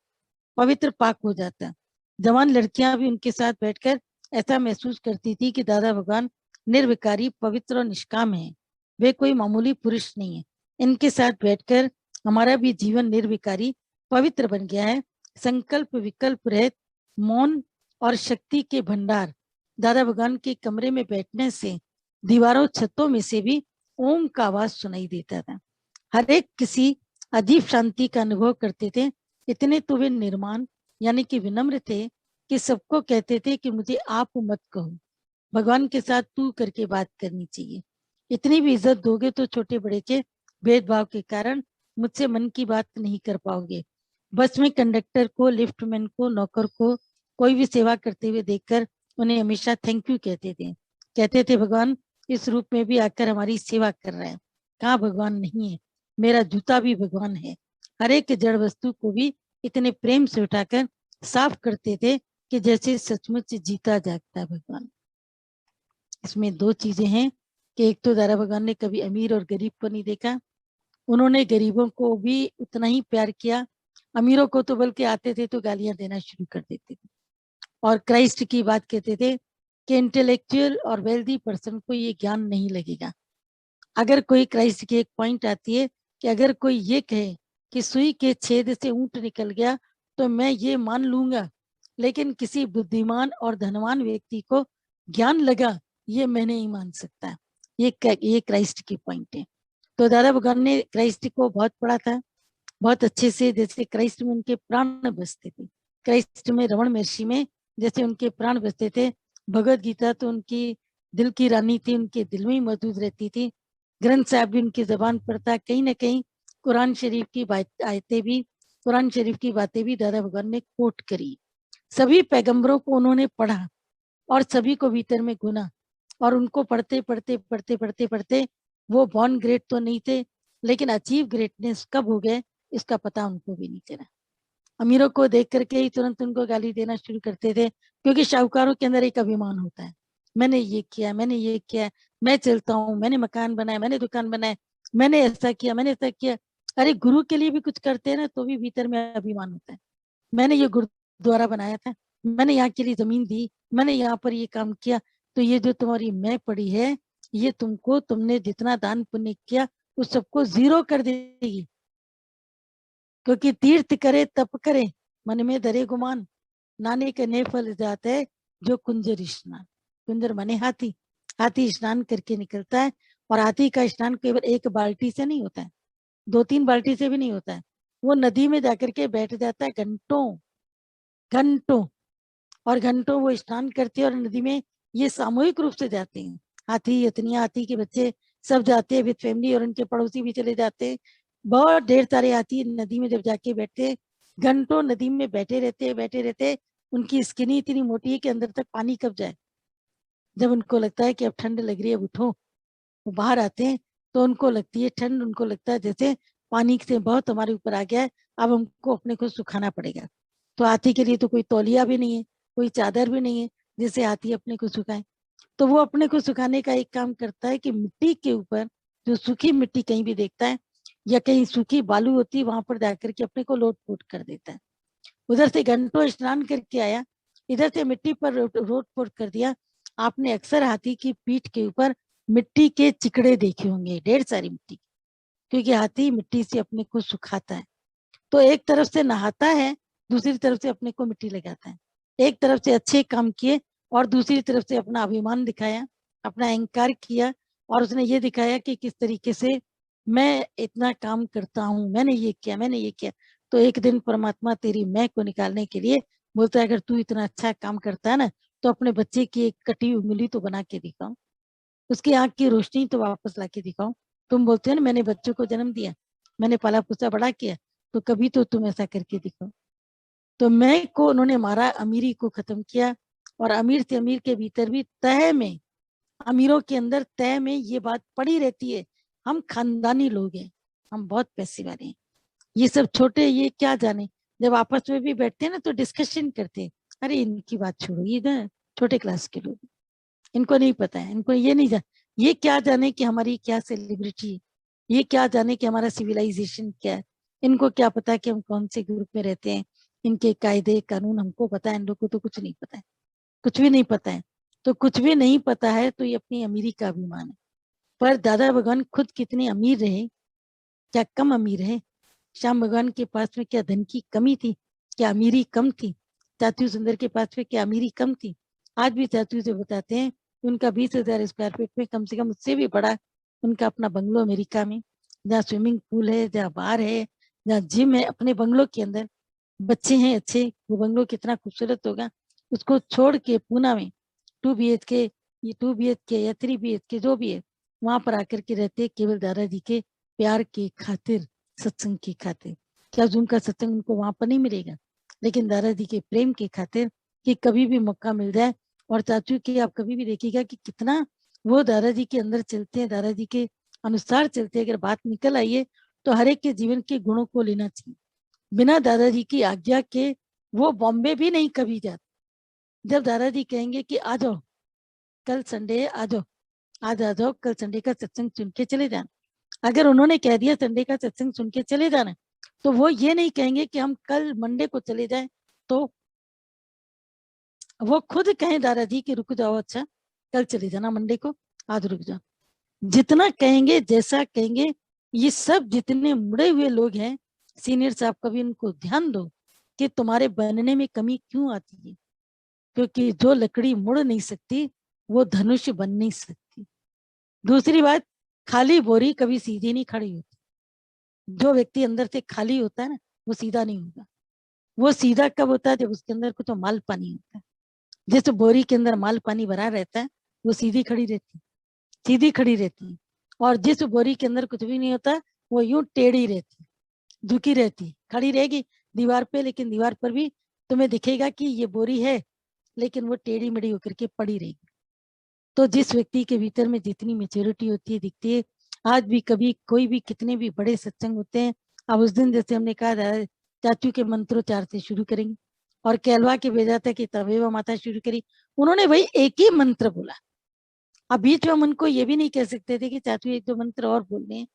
पवित्र पाक हो जाता। जवान लड़कियां भी उनके साथ बैठकर ऐसा महसूस करती थी कि दादा भगवान निर्विकारी, पवित्र और निष्काम है। वे कोई मामूली पुरुष नहीं है। इनके साथ बैठकर हमारा भी जीवन निर्विकारी, पवित्र बन गया है। संकल्प विकल्प रहित, मौन और शक्ति के भंडार। दादा भगवान के कमरे में बैठने से दीवारों छतों में से भी ओम का आवाज सुनाई देता था। हर एक किसी अजीब शांति का अनुभव करते थे। इतने तो वे निर्माण यानी कि विनम्र थे कि सबको कहते थे कि मुझे आप मत कहो, भगवान के साथ तू करके बात करनी चाहिए। इतनी भी इज्जत दोगे तो छोटे बड़े के भेदभाव के कारण मुझसे मन की बात नहीं कर पाओगे। बस में कंडक्टर को, लिफ्टमैन को, नौकर को, कोई भी सेवा करते हुए देखकर उन्हें हमेशा थैंक यू कहते थे। कहते थे भगवान इस रूप में भी आकर हमारी सेवा कर रहे हैं। कहाँ भगवान नहीं है, मेरा जूता भी भगवान है। हर एक जड़ वस्तु को भी इतने प्रेम से उठाकर साफ करते थे कि जैसे सचमुच जीता जागता भगवान। इसमें 2 चीजें हैं कि एक तो दादा भगवान ने कभी अमीर और गरीब को नहीं देखा। उन्होंने गरीबों को भी उतना ही प्यार किया। अमीरों को तो बल्कि आते थे तो गालियां देना शुरू कर देते थे। और क्राइस्ट की बात कहते थे कि इंटेलेक्चुअल और वेल्दी पर्सन को ये ज्ञान नहीं लगेगा। अगर कोई क्राइस्ट की एक पॉइंट आती है कि अगर कोई ये कहे कि सुई के छेद से ऊंट निकल गया तो मैं ये मान लूंगा, लेकिन किसी बुद्धिमान और धनवान व्यक्ति को ज्ञान लगा, ये मैं नहीं मान सकता। ये क्राइस्ट की पॉइंट है। तो दादा भगवान ने क्राइस्ट को बहुत पढ़ा था, बहुत अच्छे से। जैसे क्राइस्ट में उनके प्राण बसते थे, क्राइस्ट में, रमन महर्षि में जैसे उनके प्राण बसते थे। भगवत गीता तो उनकी दिल की रानी थी, उनके दिल में ही मौजूद रहती थी। ग्रंथ साहब भी उनकी जबान पर था। कहीं ना कहीं कुरान शरीफ की आयतें भी, कुरान शरीफ की बातें भी दादा भगवान ने कोट करी। सभी पैगंबरों को उन्होंने पढ़ा और सभी को भीतर में गुना। और उनको पढ़ते पढ़ते पढ़ते पढ़ते पढ़ते वो बॉर्न ग्रेट तो नहीं थे, लेकिन अचीव ग्रेटनेस कब हो गए इसका पता उनको भी नहीं चला। अमीरों को देख करके ही तुरंत उनको गाली देना शुरू करते थे, क्योंकि शाहूकारों के अंदर एक अभिमान होता है, मैंने ये किया, मैंने ये किया, मैं चलता हूँ, मैंने मकान बनाया, मैंने दुकान बनाया, मैंने ऐसा किया, मैंने ऐसा किया। अरे गुरु के लिए भी कुछ करते हैं ना तो भी भीतर में अभिमान होता है, मैंने ये गुरुद्वारा बनाया था, मैंने यहाँ के लिए जमीन दी, मैंने यहाँ पर ये काम किया, तो ये जो तुम्हारी मैं पड़ी है ये तुमको, तुमने जितना दान पुण्य किया उस सबको जीरो कर देगी। क्योंकि तीर्थ करे तप करे मन में धरे गुमान, नानक ने फल जाते जो कुंजर स्नान। कुंजर माने हाथी, हाथी स्नान करके निकलता है, और हाथी का स्नान केवल एक बाल्टी से नहीं होता है, 2-3 बाल्टी से भी नहीं होता है, वो नदी में जाकर के बैठ जाता है घंटों घंटों, और घंटों वो स्नान करते हैं, और नदी में ये सामूहिक रूप से जाते हैं, हाथी यतनिया हाथी के बच्चे सब जाते हैं विद फैमिली, और उनके पड़ोसी भी चले जाते हैं, बहुत ढेर सारे हाथी नदी में जब जाके बैठते हैं, घंटों नदी में बैठे रहते, उनकी स्किन इतनी मोटी है कि अंदर तक पानी कब जाए। जब उनको लगता है कि अब ठंड लग रही है, अब उठो, वो बाहर आते हैं तो उनको लगती है ठंड, उनको लगता है जैसे पानी से बहुत हमारे ऊपर आ गया है, अब हमको अपने को सुखाना पड़ेगा। तो हाथी के लिए तो कोई तौलिया भी नहीं है, कोई चादर भी नहीं है जिससे हाथी अपने को सुखाए। तो वो अपने को सुखाने का एक काम करता है कि मिट्टी के ऊपर, जो सूखी मिट्टी कहीं भी देखता है या कहीं सूखी बालू होती है, वहां पर जाकर के अपने को लोट पोट कर देता है। उधर से घंटों स्नान करके आया, इधर से मिट्टी पर रोट पोट कर दिया। आपने अक्सर हाथी की पीठ के ऊपर मिट्टी के चिकड़े देखे होंगे, ढेर सारी मिट्टी, क्योंकि हाथी मिट्टी से अपने को सुखाता है। तो एक तरफ से नहाता है, दूसरी तरफ से अपने को मिट्टी लगाता है, एक तरफ से अच्छे काम किए और दूसरी तरफ से अपना अभिमान दिखाया, अपना अहंकार किया, और उसने ये दिखाया कि किस तरीके से मैं इतना काम करता हूँ, मैंने ये किया, मैंने ये किया। तो एक दिन परमात्मा तेरी मैं को निकालने के लिए बोलता है, अगर तू इतना अच्छा काम करता है ना तो अपने बच्चे की एक कटी उंगली तो बना के दिखाओ, उसकी आंख की रोशनी तो वापस ला के दिखाओ। तुम बोलते हो ना मैंने बच्चों को जन्म दिया, मैंने पाला पोसा बड़ा किया, तो कभी तो तुम ऐसा करके दिखाओ। तो मैं को उन्होंने मारा, अमीरी को खत्म किया, और अमीर से अमीर के भीतर भी तह में, अमीरों के अंदर तय में ये बात पड़ी रहती है, हम खानदानी लोग हैं, हम बहुत पैसे वाले हैं, ये सब छोटे ये क्या जाने। जब आपस में भी बैठते हैं ना तो डिस्कशन करते हैं, अरे इनकी बात छोड़ो, ये ना छोटे क्लास के लोग, इनको नहीं पता है, इनको ये नहीं जान, ये क्या जाने कि हमारी क्या सेलिब्रिटी है, ये क्या जाने कि हमारा सिविलाइजेशन क्या है, इनको क्या पता है कि हम कौन से ग्रुप में रहते हैं, इनके कायदे कानून हमको पता है, इन लोगों को तो कुछ नहीं पता है, कुछ भी नहीं पता है। तो कुछ भी नहीं पता है तो ये अपनी अमीरी का अभिमान है। पर दादा भगवान खुद कितने अमीर रहे, क्या कम अमीर है? श्याम भगवान के पास में क्या धन की कमी थी, क्या अमीरी कम थी? चातु सुंदर के पास में क्या अमीरी कम थी? आज भी चातु से बताते हैं कि उनका 20,000 स्क्वायर फीट में कम से कम उससे भी बड़ा उनका अपना बंगलो अमेरिका में, जहाँ स्विमिंग पूल है, जहाँ बार है, जहाँ जिम है, अपने बंगलो के अंदर बच्चे हैं अच्छे, वो बंगलो कितना खूबसूरत होगा। उसको छोड़ के पूना में 2 BHK, ये 2 BHK या 3 BHK जो भी है, वहां पर आकर के रहते केवल दादाजी के प्यार की खातिर, सत्संग की खातिर। क्या उनका सत्संग उनको वहां पर नहीं मिलेगा, लेकिन दादाजी के प्रेम की खातिर, कि कभी भी मौका मिल जाए। और चाचू की आप कभी भी देखिएगा कि कितना वो दादाजी के अंदर चलते हैं, दादाजी के अनुसार चलते हैं। अगर बात निकल आई है तो हर एक के जीवन के गुणों को लेना चाहिए, बिना दादाजी की आज्ञा के वो बॉम्बे भी नहीं कभी जाते। जब दादाजी कहेंगे कि आ जाओ कल संडे है, आ जाओ, आज आ जाओ, कल संडे का सत्संग सुन के चले जाना, अगर उन्होंने कह दिया संडे का सत्संग सुन के चले जाना, तो वो ये नहीं कहेंगे कि हम कल मंडे को चले जाएं। तो वो खुद कहें दादाजी कि रुक जाओ, अच्छा कल चले जाना मंडे को, आज रुक जाओ। जितना कहेंगे, जैसा कहेंगे, ये सब जितने मुड़े हुए लोग हैं, सीनियर साहब कभी उनको ध्यान दो कि तुम्हारे बनने में कमी क्यों आती है, क्योंकि जो लकड़ी मुड़ नहीं सकती वो धनुष बन नहीं सकती। दूसरी बात, खाली बोरी कभी सीधी नहीं खड़ी होती, जो व्यक्ति अंदर से खाली होता है ना वो सीधा नहीं होगा। वो सीधा कब होता है, जब उसके अंदर कुछ माल पानी होता है। जिस बोरी के अंदर माल पानी भरा रहता है वो सीधी खड़ी रहती है, सीधी खड़ी रहती है। और जिस बोरी के अंदर कुछ भी नहीं होता वो यूं टेढ़ी रहती, झुकी रहती, खड़ी रहेगी दीवार पे, लेकिन दीवार पर भी तुम्हें दिखेगा कि ये बोरी है, लेकिन वो टेढ़ी मेढ़ी होकर के पड़ी रहेगी। तो जिस व्यक्ति के भीतर में जितनी मेच्योरिटी होती है, दिखती है, आज भी कभी कोई भी कितने भी बड़े सत्संग होते हैं, अब उस दिन जैसे हमने कहा चाचू के मंत्रोच्चार से शुरू करेंगे, और कहलवा के भेजा था कि तवेवा माता शुरू करी, उन्होंने वही एक ही मंत्र बोला। अब बीच में हम उनको ये भी नहीं कह सकते थे कि चाचू एक दो मंत्र और बोलने हैं,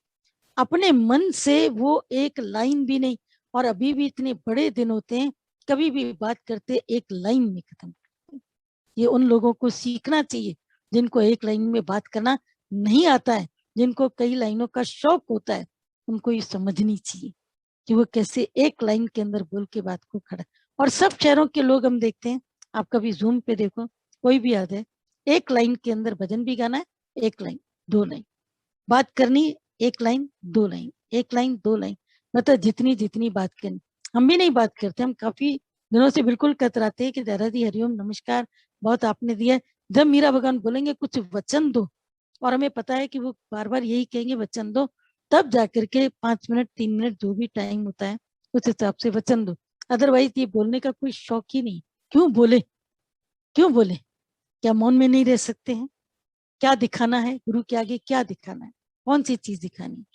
अपने मन से वो एक लाइन भी नहीं। और अभी भी इतने बड़े दिन होते हैं, कभी भी बात करते एक लाइन में खत्म करते। ये उन लोगों को सीखना चाहिए जिनको एक लाइन में बात करना नहीं आता है, जिनको कई लाइनों का शौक होता है, उनको ये समझनी चाहिए कि वो कैसे एक लाइन के अंदर बोल के बात को खड़ा। और सब शहरों के लोग हम देखते हैं, आप कभी जूम पे देखो, कोई भी आ जाए, एक लाइन के अंदर भजन भी गाना है, एक लाइन दो लाइन बात करनी, एक लाइन दो लाइन, एक लाइन दो लाइन, मतलब जितनी जितनी बात करनी। हम भी नहीं बात करते, हम काफी दिनों से बिल्कुल कतराते हैं कि दादाजी हरिओम नमस्कार, बहुत आपने दिया। जब मीरा भगवान बोलेंगे कुछ वचन दो, और हमें पता है कि वो बार बार यही कहेंगे वचन दो, तब जाकर के 5 मिनट 3 मिनट जो भी टाइम होता है उस हिसाब से वचन दो। अदरवाइज ये बोलने का कोई शौक ही नहीं। क्यों बोले, क्यों बोले? क्या मौन में नहीं रह सकते हैं? क्या दिखाना है गुरु के आगे, क्या दिखाना है, कौन सी चीज दिखानी है?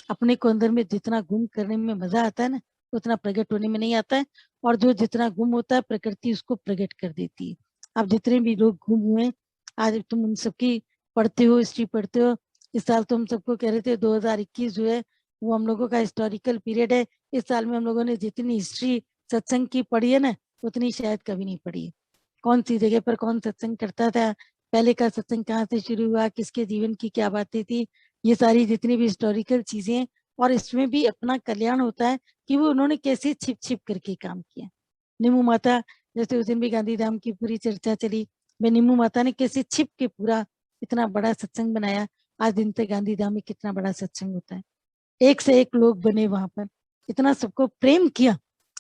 अपने को अंदर में जितना गुम करने में मजा आता है ना, उतना प्रकट होने में नहीं आता है। और जो जितना गुम होता है, प्रकृति उसको प्रकट कर देती है। अब जितने भी लोग गुम हुए, आज तुम उन सबकी पढ़ते हो, हिस्ट्री पढ़ते हो। इस साल तो हम सबको कह रहे थे 2021 जो है वो हम लोगों का हिस्टोरिकल पीरियड है। इस साल में हम लोगों ने जितनी हिस्ट्री सत्संग की पढ़ी है ना, उतनी शायद कभी नहीं पढ़ी है। कौन सी जगह पर कौन सत्संग करता था, पहले का सत्संग कहाँ से शुरू हुआ, किसके जीवन की क्या बातें थी, ये सारी जितनी भी हिस्टोरिकल चीजें हैं। और इसमें भी अपना कल्याण होता है कि वो उन्होंने कैसे छिप छिप करके काम किया। नीमू माता, जैसे उस दिन भी गांधीधाम की पूरी चर्चा चली, मैं नीमू माता ने कैसे छिप के पूरा इतना बड़ा सत्संग बनाया। आज दिन तक गांधीधाम में कितना बड़ा सत्संग होता है, एक से एक लोग बने वहां पर, इतना सबको प्रेम किया।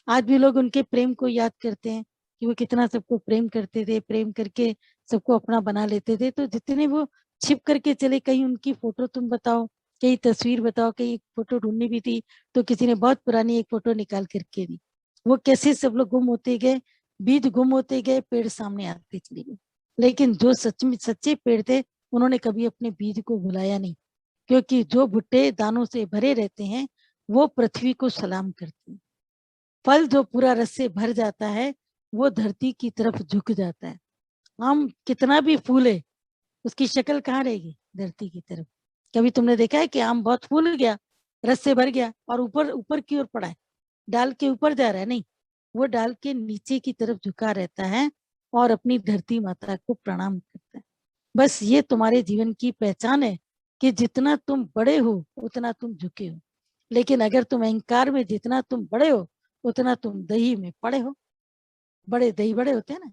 आज भी लोग उनके प्रेम को याद करते हैं कि वो कितना सबको प्रेम करते थे, प्रेम करके सबको अपना बना लेते थे। तो जितने वो छिप करके चले, कहीं उनकी फोटो तुम बताओ, कहीं तस्वीर बताओ, कहीं एक फोटो ढूंढनी भी थी तो किसी ने बहुत पुरानी एक फोटो निकाल करके दी। वो कैसे सब लोग गुम होते गए, बीज गुम होते गए, पेड़ सामने आते चले गए। लेकिन जो सच में सच्चे पेड़ थे, उन्होंने कभी अपने बीज को भुलाया नहीं, क्योंकि जो भुट्टे दानों से भरे रहते हैं वो पृथ्वी को सलाम करते हैं। फल जो पूरा रस से भर जाता है वो धरती की तरफ झुक जाता है। आम कितना भी फूले, उसकी शक्ल कहाँ रहेगी, धरती की तरफ। कभी तुमने देखा है कि आम बहुत फूल गया, रस से भर गया और ऊपर ऊपर की ओर पड़ा है, डाल के ऊपर जा रहा है? नहीं, वो डाल के नीचे की तरफ झुका रहता है और अपनी धरती माता को प्रणाम करता है। बस ये तुम्हारे जीवन की पहचान है कि जितना तुम बड़े हो उतना तुम झुके हो। लेकिन अगर तुम अहंकार में जितना तुम बड़े हो उतना तुम दही में पड़े हो। बड़े दही बड़े होते हैं ना,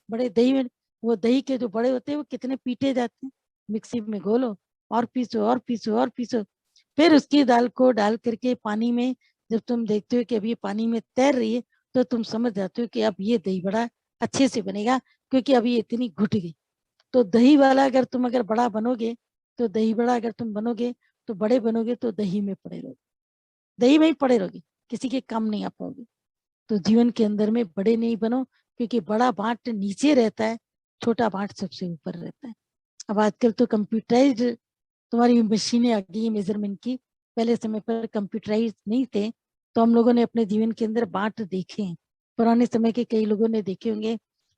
बड़े दही में, वो दही के जो बड़े होते हैं वो कितने पीटे जाते हैं, मिक्सी में घोलो और पीसो और पीसो और पीसो। फिर उसकी दाल को डाल करके पानी में, जब तुम देखते हो कि अभी पानी में तैर रही है, तो तुम समझ जाते हो कि अब ये दही बड़ा अच्छे से बनेगा, क्योंकि अभी इतनी घुट गई। तो दही वाला अगर तुम अगर बड़ा बनोगे, तो दही बड़ा अगर तुम बनोगे तो बड़े बनोगे, तो दही में पड़े रहोगे, दही में ही पड़े रहोगे, किसी के काम नहीं आ पाओगे। तो जीवन के अंदर में बड़े नहीं बनो, क्योंकि बड़ा बांट नीचे रहता है, छोटा बांट सबसे ऊपर रहता है। अब आजकल तो कंप्यूटराइज तुम्हारी मशीनें आ गई मेजरमेंट की, पहले समय पर कंप्यूटराइज नहीं थे। तो हम लोगों ने अपने जीवन के अंदर बांट देखे हैं। पुराने समय के कई लोगों ने देखे होंगे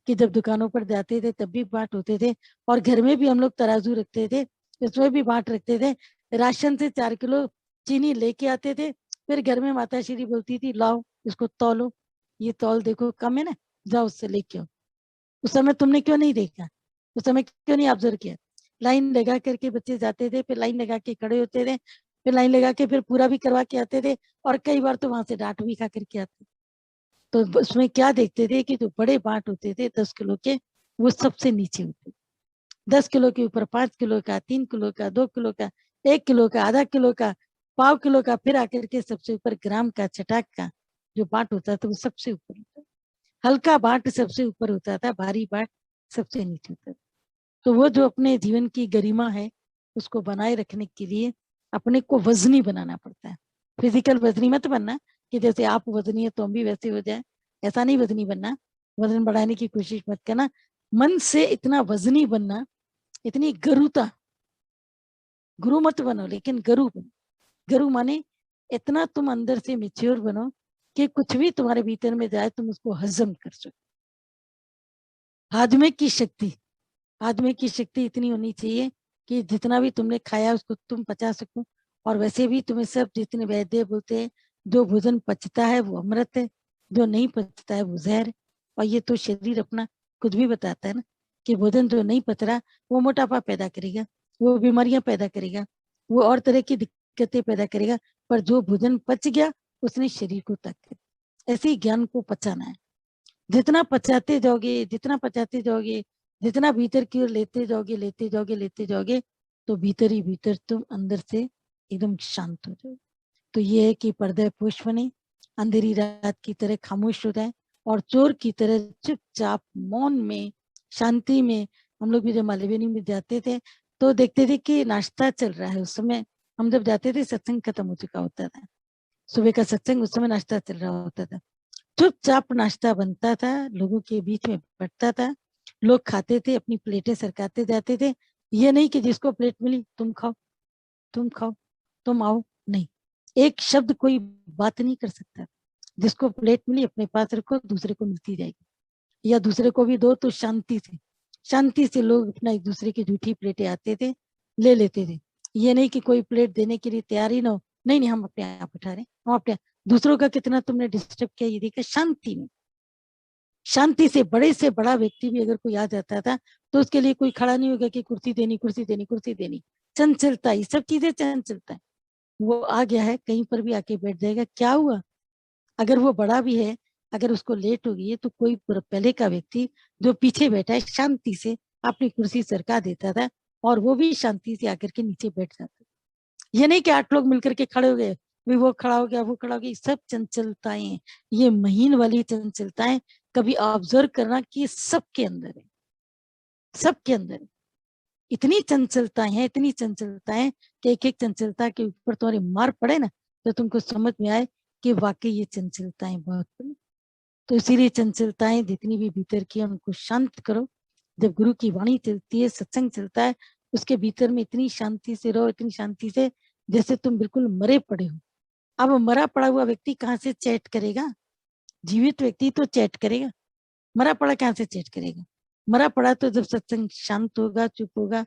कि जब दुकानों पर जाते थे तब भी बांट होते थे, और घर में भी हम लोग तराजू रखते थे, उसमें भी बांट रखते थे। राशन से 4 किलो चीनी लेके आते थे, फिर घर में माता श्री बोलती थी लाओ इसको तौलो, ये तौल देखो कम है ना, जाओ उससे लेके आओ। उस समय तुमने क्यों नहीं देखा, उस समय क्यों नहीं ऑब्जर्व किया? लाइन लगा करके बच्चे जाते थे, फिर लाइन लगा के खड़े होते थे, फिर लाइन लगा के फिर पूरा भी करवा के आते थे, और कई बार तो वहां से डांट भी खा करके आते। तो उसमें क्या देखते थे कि जो बड़े बांट होते थे 10 किलो के, वो सबसे नीचे होते। 10 किलो के ऊपर 5 किलो का, 3 किलो का, 2 किलो का, 1 किलो का, आधा किलो का, पाव किलो का, फिर आकर के सबसे ऊपर ग्राम का, चटाक का जो बांट होता था वो सबसे ऊपर होता। हल्का बांट सबसे ऊपर होता था, भारी बांट सबसे नीचे होता था। तो वो जो अपने जीवन की गरिमा है उसको बनाए रखने के लिए अपने को वजनी बनाना पड़ता है। फिजिकल वजनी मत बनना कि जैसे आप वजनी है तो हम भी वैसे हो जाए, ऐसा नहीं वजनी बनना। वजन बढ़ाने की कोशिश मत करना, मन से इतना वजनी बनना इतनी गरुता, गुरु मत बनो लेकिन गरु बनो। गरु माने इतना तुम अंदर से मेच्योर बनो कि कुछ भी तुम्हारे भीतर में जाए तुम उसको हजम कर सको। हाजमे की शक्ति, हाजमे की शक्ति इतनी होनी चाहिए कि जितना भी तुमने खाया उसको तुम पचा सको। और वैसे भी तुम्हें सब जितने वैद्य बोलते हैं, जो भोजन पचता है वो अमृत है, जो नहीं पचता है वो जहर है। और ये तो शरीर अपना खुद भी बताता है ना कि भोजन जो नहीं पच रहा वो मोटापा पैदा करेगा, वो बीमारियां पैदा करेगा, वो और तरह की दिक्कतें पैदा करेगा। पर जो भोजन पच गया उसने शरीर को ताकत। ऐसे ही ज्ञान को पचाना है। जितना पचाते जाओगे, जितना पचाते जाओगे, जितना भीतर की ओर लेते जाओगे, लेते जाओगे, लेते जाओगे, तो भीतर ही भीतर तुम अंदर से एकदम शांत हो जाओगे। तो ये है कि पर्दा पुष्प बने, अंधेरी रात की तरह खामोश हो जाए और चोर की तरह चुपचाप मौन में, शांति में। हम लोग भी जब मालवीनी में जाते थे तो देखते थे कि नाश्ता चल रहा है। उस समय हम जब जाते थे सत्संग खत्म हो चुका होता था, सुबह का सत्संग, उस समय नाश्ता चल रहा होता था। चुपचाप नाश्ता बनता था, लोगों के बीच में बंटता था, लोग खाते थे, अपनी प्लेटें सरकाते जाते थे। ये नहीं कि जिसको प्लेट मिली तुम खाओ, तुम खाओ, तुम आओ, नहीं, एक शब्द कोई बात नहीं कर सकता। जिसको प्लेट मिली अपने पास रखो, दूसरे को मिलती जाएगी, या दूसरे को भी दो। तो शांति से, शांति से लोग अपना एक दूसरे की झूठी प्लेटें आते थे, ले लेते थे। ये नहीं कि कोई प्लेट देने के लिए तैयार ही ना हो, नहीं नहीं हम अपने आप उठा रहे हैं, हम अपने। दूसरों का कितना तुमने डिस्टर्ब किया ये देखा। शांति में, शांति से, बड़े से बड़ा व्यक्ति भी अगर कोई आ जाता था तो उसके लिए कोई खड़ा नहीं होगा कि कुर्सी देनी, कुर्सी देनी, कुर्सी देनी। चंचलता, ये सब चीजें चंचलता है। वो आ गया है कहीं पर भी आके बैठ जाएगा, क्या हुआ? अगर वो बड़ा भी है, अगर उसको लेट हो गई है तो कोई पहले का व्यक्ति जो पीछे बैठा है शांति से अपनी कुर्सी सरका देता था और वो भी शांति से आकर के नीचे बैठ जाता। ये नहीं कि 8 लोग मिलकर के खड़े हो गए, भी वो खड़ा हो गया, वो खड़ा हो गया। सब चंचलताएं, ये महीन वाली चंचलताएं कभी ऑब्जर्व करना कि सबके अंदर है, सबके अंदर है। इतनी चंचलताएं हैं, इतनी चंचलताएं कि एक एक चंचलता के ऊपर तुम्हारे मार पड़े ना तो तुमको समझ में आए कि वाकई ये चंचलताएं बहुत बड़ी। तो इसीलिए चंचलताएं जितनी भी भीतर की है उनको शांत करो। जब गुरु की वाणी चलती है, सत्संग चलता है, उसके भीतर में इतनी शांति से रहो, इतनी शांति से जैसे तुम बिल्कुल मरे पड़े हो। अब मरा पड़ा हुआ व्यक्ति कहाँ से चैट करेगा? जीवित व्यक्ति तो चैट करेगा, मरा पड़ा कहाँ से चैट करेगा? मरा पड़ा तो जब सत्संग शांत होगा, चुप होगा,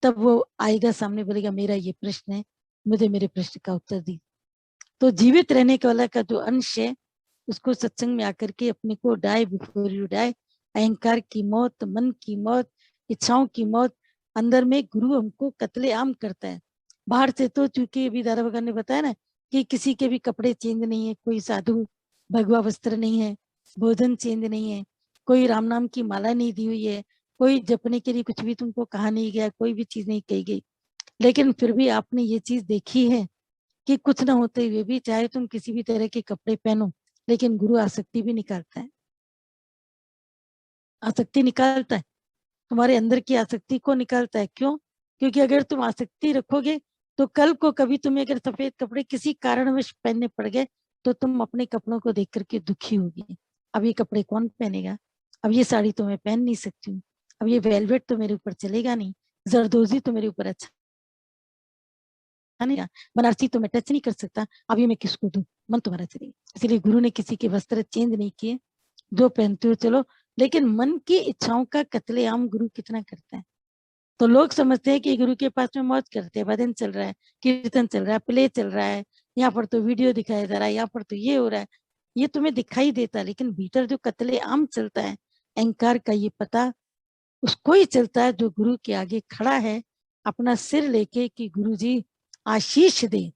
तब वो आएगा सामने, बोलेगा मेरा ये प्रश्न है, मुझे मेरे प्रश्न का उत्तर दी। तो जीवित रहने के वाला का जो अंश है उसको सत्संग में आकर के अपने को डाई बिफोर यू डाई, अहंकार की मौत, मन की मौत, इच्छाओं की मौत। अंदर में गुरु हमको कत्ले आम करता है। बाहर से तो चूंकि अभी दादा भगवान ने बताया ना कि किसी के भी कपड़े चेंज नहीं है, कोई साधु भगवा वस्त्र नहीं है, भोजन चेंज नहीं है, कोई राम नाम की माला नहीं दी हुई है, कोई जपने के लिए कुछ भी तुमको कहा नहीं गया, कोई भी चीज नहीं कही गई। लेकिन फिर भी आपने ये चीज देखी है कि कुछ ना होते हुए भी चाहे तुम किसी भी तरह के कपड़े पहनो, लेकिन गुरु आसक्ति भी निकालता है, आसक्ति निकालता है, तुम्हारे अंदर की आसक्ति को निकालता है। क्यों? क्योंकि अगर तुम आसक्ति रखोगे तो कल को कभी तुम्हें अगर सफेद कपड़े किसी कारणवश पहनने पड़ गए तो तुम अपने कपड़ों को देख करके दुखी होगी। अब ये कपड़े कौन पहनेगा? अब ये साड़ी तो मैं पहन नहीं सकती हूँ, अब ये वेलवेट तो मेरे ऊपर चलेगा नहीं, जरदोजी तो मेरे ऊपर अच्छा नहीं, बनारसी तो मैं टच नहीं कर सकता, अब ये मैं किसको दूं? मन तुम्हारा चलेगा। इसीलिए गुरु ने किसी के वस्त्र चेंज नहीं किए, जो पहनते हो चलो। लेकिन मन की इच्छाओं का कत्लेआम गुरु कितना करता है। तो लोग समझते हैं कि गुरु के पास में मौज करते हैं, भजन चल रहा है, कीर्तन चल रहा है, प्ले चल रहा है, यहाँ पर तो वीडियो दिखाया जा रहा है, यहाँ पर तो ये हो रहा है। ये तुम्हें दिखाई देता है, लेकिन भीतर जो कत्लेआम चलता है अहंकार का, ये पता उसको ही चलता है जो गुरु के आगे खड़ा है अपना सिर लेके कि गुरु जी आशीष दे।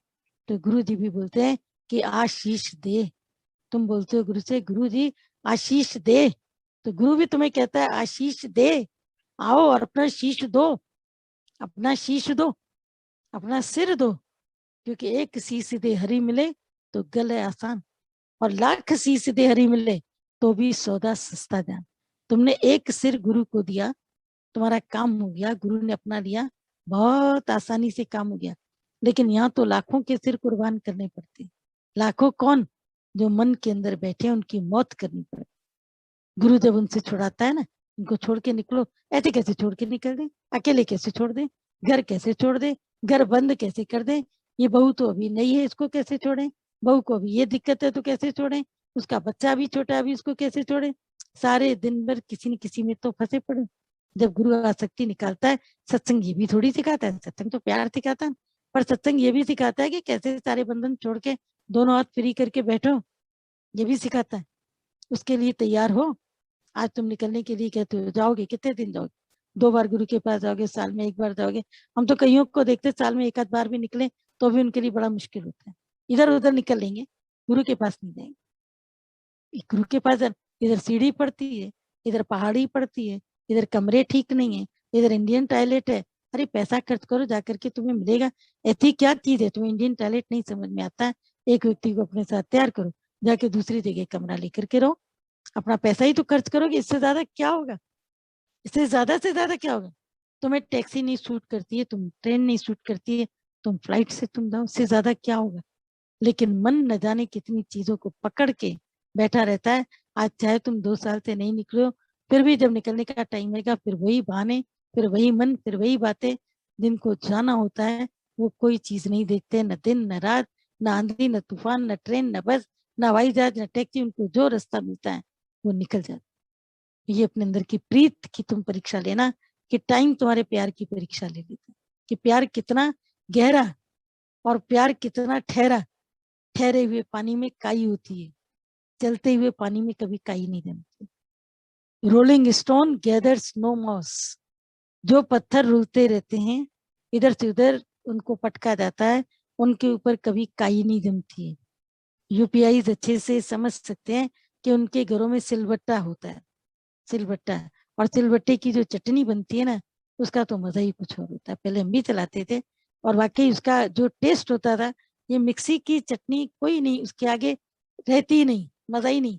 तो गुरु जी भी बोलते हैं कि आशीष दे। तुम बोलते हो गुरु से, गुरु जी आशीष दे, तो गुरु भी तुम्हें कहता है आशीष दे। आओ और अपना शीश दो, अपना शीश दो, अपना सिर दो। क्योंकि एक शीश दे हरी मिले तो गले आसान, और लाख शीश दे हरी मिले तो भी सौदा सस्ता जान। तुमने एक सिर गुरु को दिया, तुम्हारा काम हो गया, गुरु ने अपना लिया, बहुत आसानी से काम हो गया। लेकिन यहाँ तो लाखों के सिर कुर्बान करने पड़ते। लाखों कौन? जो मन के अंदर बैठे उनकी मौत करनी पड़ती। गुरु जब उनसे छुड़ाता है ना, उनको छोड़ के निकलो। ऐसे कैसे छोड़ के निकल दे, अकेले कैसे छोड़ दे, घर कैसे छोड़ दे, घर बंद कैसे कर दे, ये बहू तो अभी नहीं है, इसको कैसे छोड़े, बहू को अभी ये दिक्कत है तो कैसे छोड़े, उसका बच्चा भी छोटा अभी, उसको कैसे छोड़े। सारे दिन भर किसी न किसी में तो फंसे पड़े। जब गुरु आसक्ति निकालता है, सत्संग ये भी थोड़ी सिखाता है, सत्संग तो प्यार सिखाता है, पर सत्संग ये भी सिखाता है कि कैसे सारे बंधन छोड़ के दोनों हाथ फ्री करके बैठो, ये भी सिखाता है। उसके लिए तैयार हो। आज तुम निकलने के लिए कहते हो, जाओगे कितने दिन जाओगे, 2 बार गुरु के पास जाओगे, साल में 1 बार जाओगे। हम तो कईयों को देखते साल में 1 आध बार भी निकले तो भी उनके लिए बड़ा मुश्किल होता है। इधर उधर निकल लेंगे, गुरु के पास नहीं जाएंगे। गुरु के पास इधर सीढ़ी पड़ती है, इधर पहाड़ी पड़ती है, इधर कमरे ठीक नहीं है, इधर इंडियन टॉयलेट है। अरे पैसा खर्च करो, जाकर के तुम्हें मिलेगा। ऐसी क्या चीज है, तुम्हें इंडियन टॉयलेट नहीं समझ में आता है, एक व्यक्ति को अपने साथ तैयार करो, जाके दूसरी जगह कमरा लेकर के रहो। अपना पैसा ही तो खर्च करोगे, इससे ज्यादा क्या होगा, इससे ज्यादा से ज्यादा क्या होगा। तुम्हें टैक्सी नहीं सूट करती है, तुम ट्रेन नहीं सूट करती है, तुम फ्लाइट से तुम जाओ, इससे ज्यादा क्या होगा। लेकिन मन न जाने कितनी चीजों को पकड़ के बैठा रहता है। आज चाहे तुम 2 साल से नहीं निकले हो, फिर भी जब निकलने का टाइम आएगा, फिर वही बहाने, फिर वही मन, फिर वही बातें। जिनको जाना होता है वो कोई चीज नहीं देखते, न दिन न रात, न आंधी न तूफान, न ट्रेन न बस, न हवाई जहाज न टैक्सी, उनको जो रास्ता मिलता है वो निकल जाते। ये अपने अंदर की प्रीत की तुम परीक्षा लेना, कि टाइम तुम्हारे प्यार की परीक्षा ले लेता है, कि प्यार कितना गहरा और प्यार कितना ठहरा। ठहरे हुए पानी में काई होती है, चलते हुए पानी में कभी काई नहीं जमती। Rolling stone gathers no moss. जो पत्थर रुलते रहते हैं, इधर से उधर उनको पटका जाता है, उनके ऊपर कभी काई नहीं जमती है। यूपीआई अच्छे से समझ सकते हैं कि उनके घरों में सिलबट्टा होता है, सिलबट्टा। और सिलबट्टे की जो चटनी बनती है ना, उसका तो मजा ही कुछ और होता है। पहले हम भी चलाते थे, और वाकई उसका जो टेस्ट होता था, ये मिक्सी की चटनी कोई नहीं, उसके आगे रहती ही नहीं, मजा ही नहीं,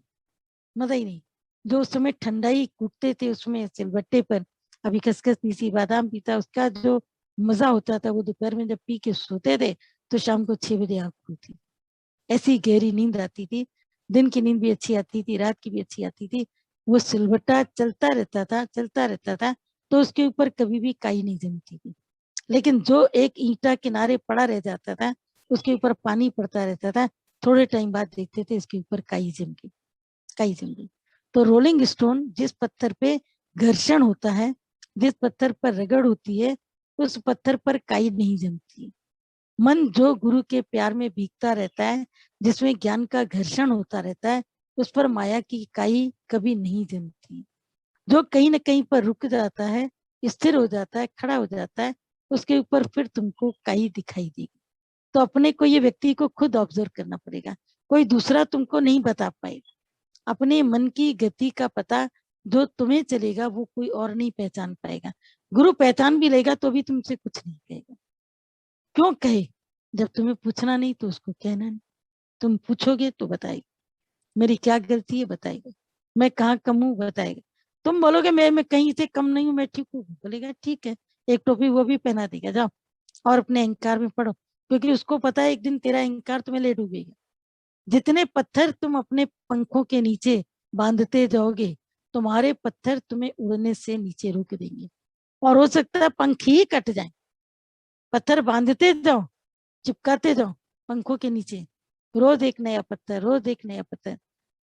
मजा ही नहीं। जो उस समय ठंडाई कूटते थे उसमें सिलबट्टे पर, अभी खसखस पीसी बादाम पीता, उसका जो मजा होता था, वो दोपहर में जब पी के सोते थे तो शाम को 6 बजे आँख खुलती, ऐसी गहरी नींद आती थी। दिन की नींद भी अच्छी आती थी, रात की भी अच्छी आती थी। वो सिलबट्टा चलता रहता था, चलता रहता था, तो उसके ऊपर कभी भी काई नहीं जमती थी। लेकिन जो एक ईंटा किनारे पड़ा रह जाता था, उसके ऊपर पानी पड़ता रहता था, थोड़े टाइम बाद देखते थे इसके ऊपर काई जम गई, काई जम गई। तो रोलिंग स्टोन, जिस पत्थर पे घर्षण होता है, जिस पत्थर पर रगड़ होती है, उस पत्थर पर काई नहीं जमती। मन जो गुरु के प्यार में भीगता रहता है, जिसमें ज्ञान का घर्षण होता रहता है, उस पर माया की काई कभी नहीं जमती। जो कहीं ना कहीं पर रुक जाता है, स्थिर हो जाता है, खड़ा हो जाता है, उसके ऊपर फिर तुमको काई दिखाई देगी। तो अपने को, ये व्यक्ति को खुद ऑब्जर्व करना पड़ेगा, कोई दूसरा तुमको नहीं बता पाएगा। अपने मन की गति का पता जो तुम्हें चलेगा, वो कोई और नहीं पहचान पाएगा। गुरु पहचान भी लेगा तो भी तुमसे कुछ नहीं कहेगा। क्यों कहे, जब तुम्हें पूछना नहीं तो उसको कहना नहीं। तुम पूछोगे तो बताएगा, मेरी क्या गलती है बताएगा, मैं कहाँ कम हूँ बताएगा। तुम बोलोगे मैं कहीं से कम नहीं हूँ, मैं ठीक हूँ, बोलेगा ठीक है, एक टोपी वो भी पहना देगा, जाओ और अपने अहंकार में पढ़ो। क्योंकि उसको पता है एक दिन तेरा अहंकार तुम्हें ले डूबेगा। जितने पत्थर तुम अपने पंखों के नीचे बांधते जाओगे, तुम्हारे पत्थर तुम्हें उड़ने से नीचे रोक देंगे, और हो सकता है पंख ही कट जाए। पत्थर बांधते जाओ, चिपकाते जाओ पंखों के नीचे, रोज एक नया पत्थर, रोज एक नया पत्थर।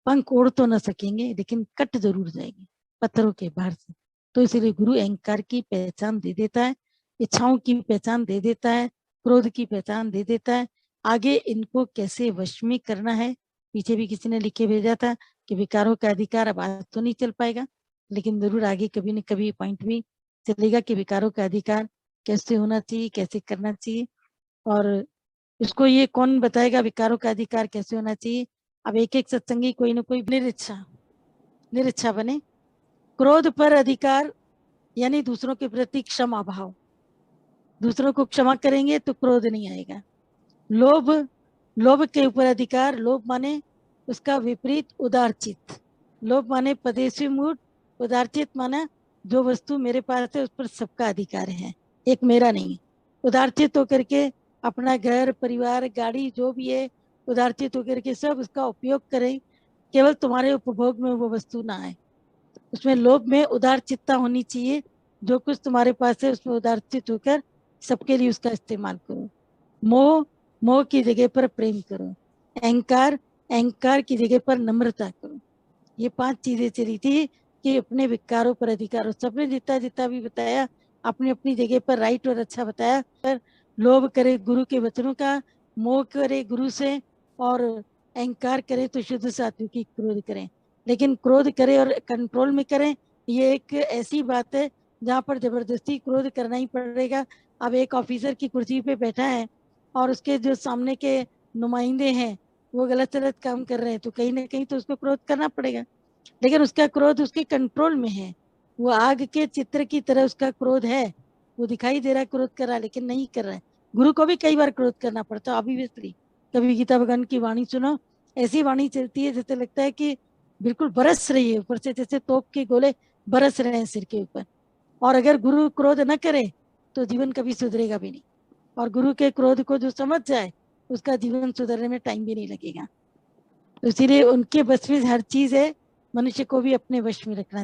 पंख उड़ तो न सकेंगे, लेकिन कट जरूर जाएंगे पत्थरों के बाहर से। तो इसीलिए गुरु अहंकार की पहचान दे देता है, इच्छाओं की पहचान दे देता है, क्रोध की पहचान दे देता है। आगे इनको कैसे वश में करना है, पीछे भी किसी ने लिखे भेजा था कि विकारों का अधिकार, अब आज तो नहीं चल पाएगा, लेकिन जरूर आगे कभी न कभी पॉइंट भी चलेगा कि विकारों का अधिकार कैसे होना चाहिए, कैसे करना चाहिए। और इसको ये कौन बताएगा विकारों का अधिकार कैसे होना चाहिए। अब एक एक सत्संगी कोई ना कोई निरिच्छा, निरिच्छा बने। क्रोध पर अधिकार यानी दूसरों के प्रति क्षमा भाव, दूसरों को क्षमा करेंगे तो क्रोध नहीं आएगा। लोभ, लोभ के ऊपर अधिकार, लोभ माने उसका विपरीत उदार चित्त। लोभ माने पदेशी मूड, उदार चित्त माना जो वस्तु मेरे पास है उस पर सबका अधिकार है, एक मेरा नहीं। उदार चित्त होकर के अपना घर परिवार गाड़ी जो भी है, उदार चित्त होकर के सब उसका उपयोग करें, केवल तुम्हारे उपभोग में वो वस्तु ना आए। उसमें लोभ में उदार चित्ता होनी चाहिए। जो कुछ तुम्हारे पास है उसमें उदारचित होकर सबके लिए उसका इस्तेमाल करो। मोह, मोह की जगह पर प्रेम करो। अहंकार, अहंकार की जगह पर नम्रता करो। ये 5 चीजें चली थी कि अपने विकारों पर अधिकार हो। सबने जितना जितना भी बताया अपनी अपनी जगह पर राइट और अच्छा बताया। पर लोभ करे गुरु के वचनों का, मोह करे गुरु से, और अहंकार करे तो शुद्ध सात्विकी क्रोध करें। लेकिन क्रोध करे और कंट्रोल में करें, ये एक ऐसी बात है जहाँ पर जबरदस्ती क्रोध करना ही पड़ेगा। अब एक ऑफिसर की कुर्सी पे बैठा है और उसके जो सामने के नुमाइंदे हैं वो गलत गलत काम कर रहे हैं, तो कहीं ना कहीं तो उसको क्रोध करना पड़ेगा। लेकिन उसका क्रोध उसके कंट्रोल में है। वो आग के चित्र की तरह उसका क्रोध है। वो दिखाई दे रहा है क्रोध कर रहा है लेकिन नहीं कर रहा है। गुरु को भी कई बार क्रोध करना पड़ता है ऑब्वियसली। कभी गीता भगवान की वाणी सुनो, ऐसी वाणी चलती है जैसे लगता है कि बिल्कुल बरस रही है ऊपर से, जैसे तोप के गोले बरस रहे हैं सिर के ऊपर। और अगर गुरु क्रोध न करे तो जीवन कभी सुधरेगा भी नहीं। और गुरु के क्रोध को जो समझ जाए उसका जीवन सुधरने में टाइम भी नहीं लगेगा। तो इसीलिए उनके बस में हर चीज है, मनुष्य को भी अपने वश में रखना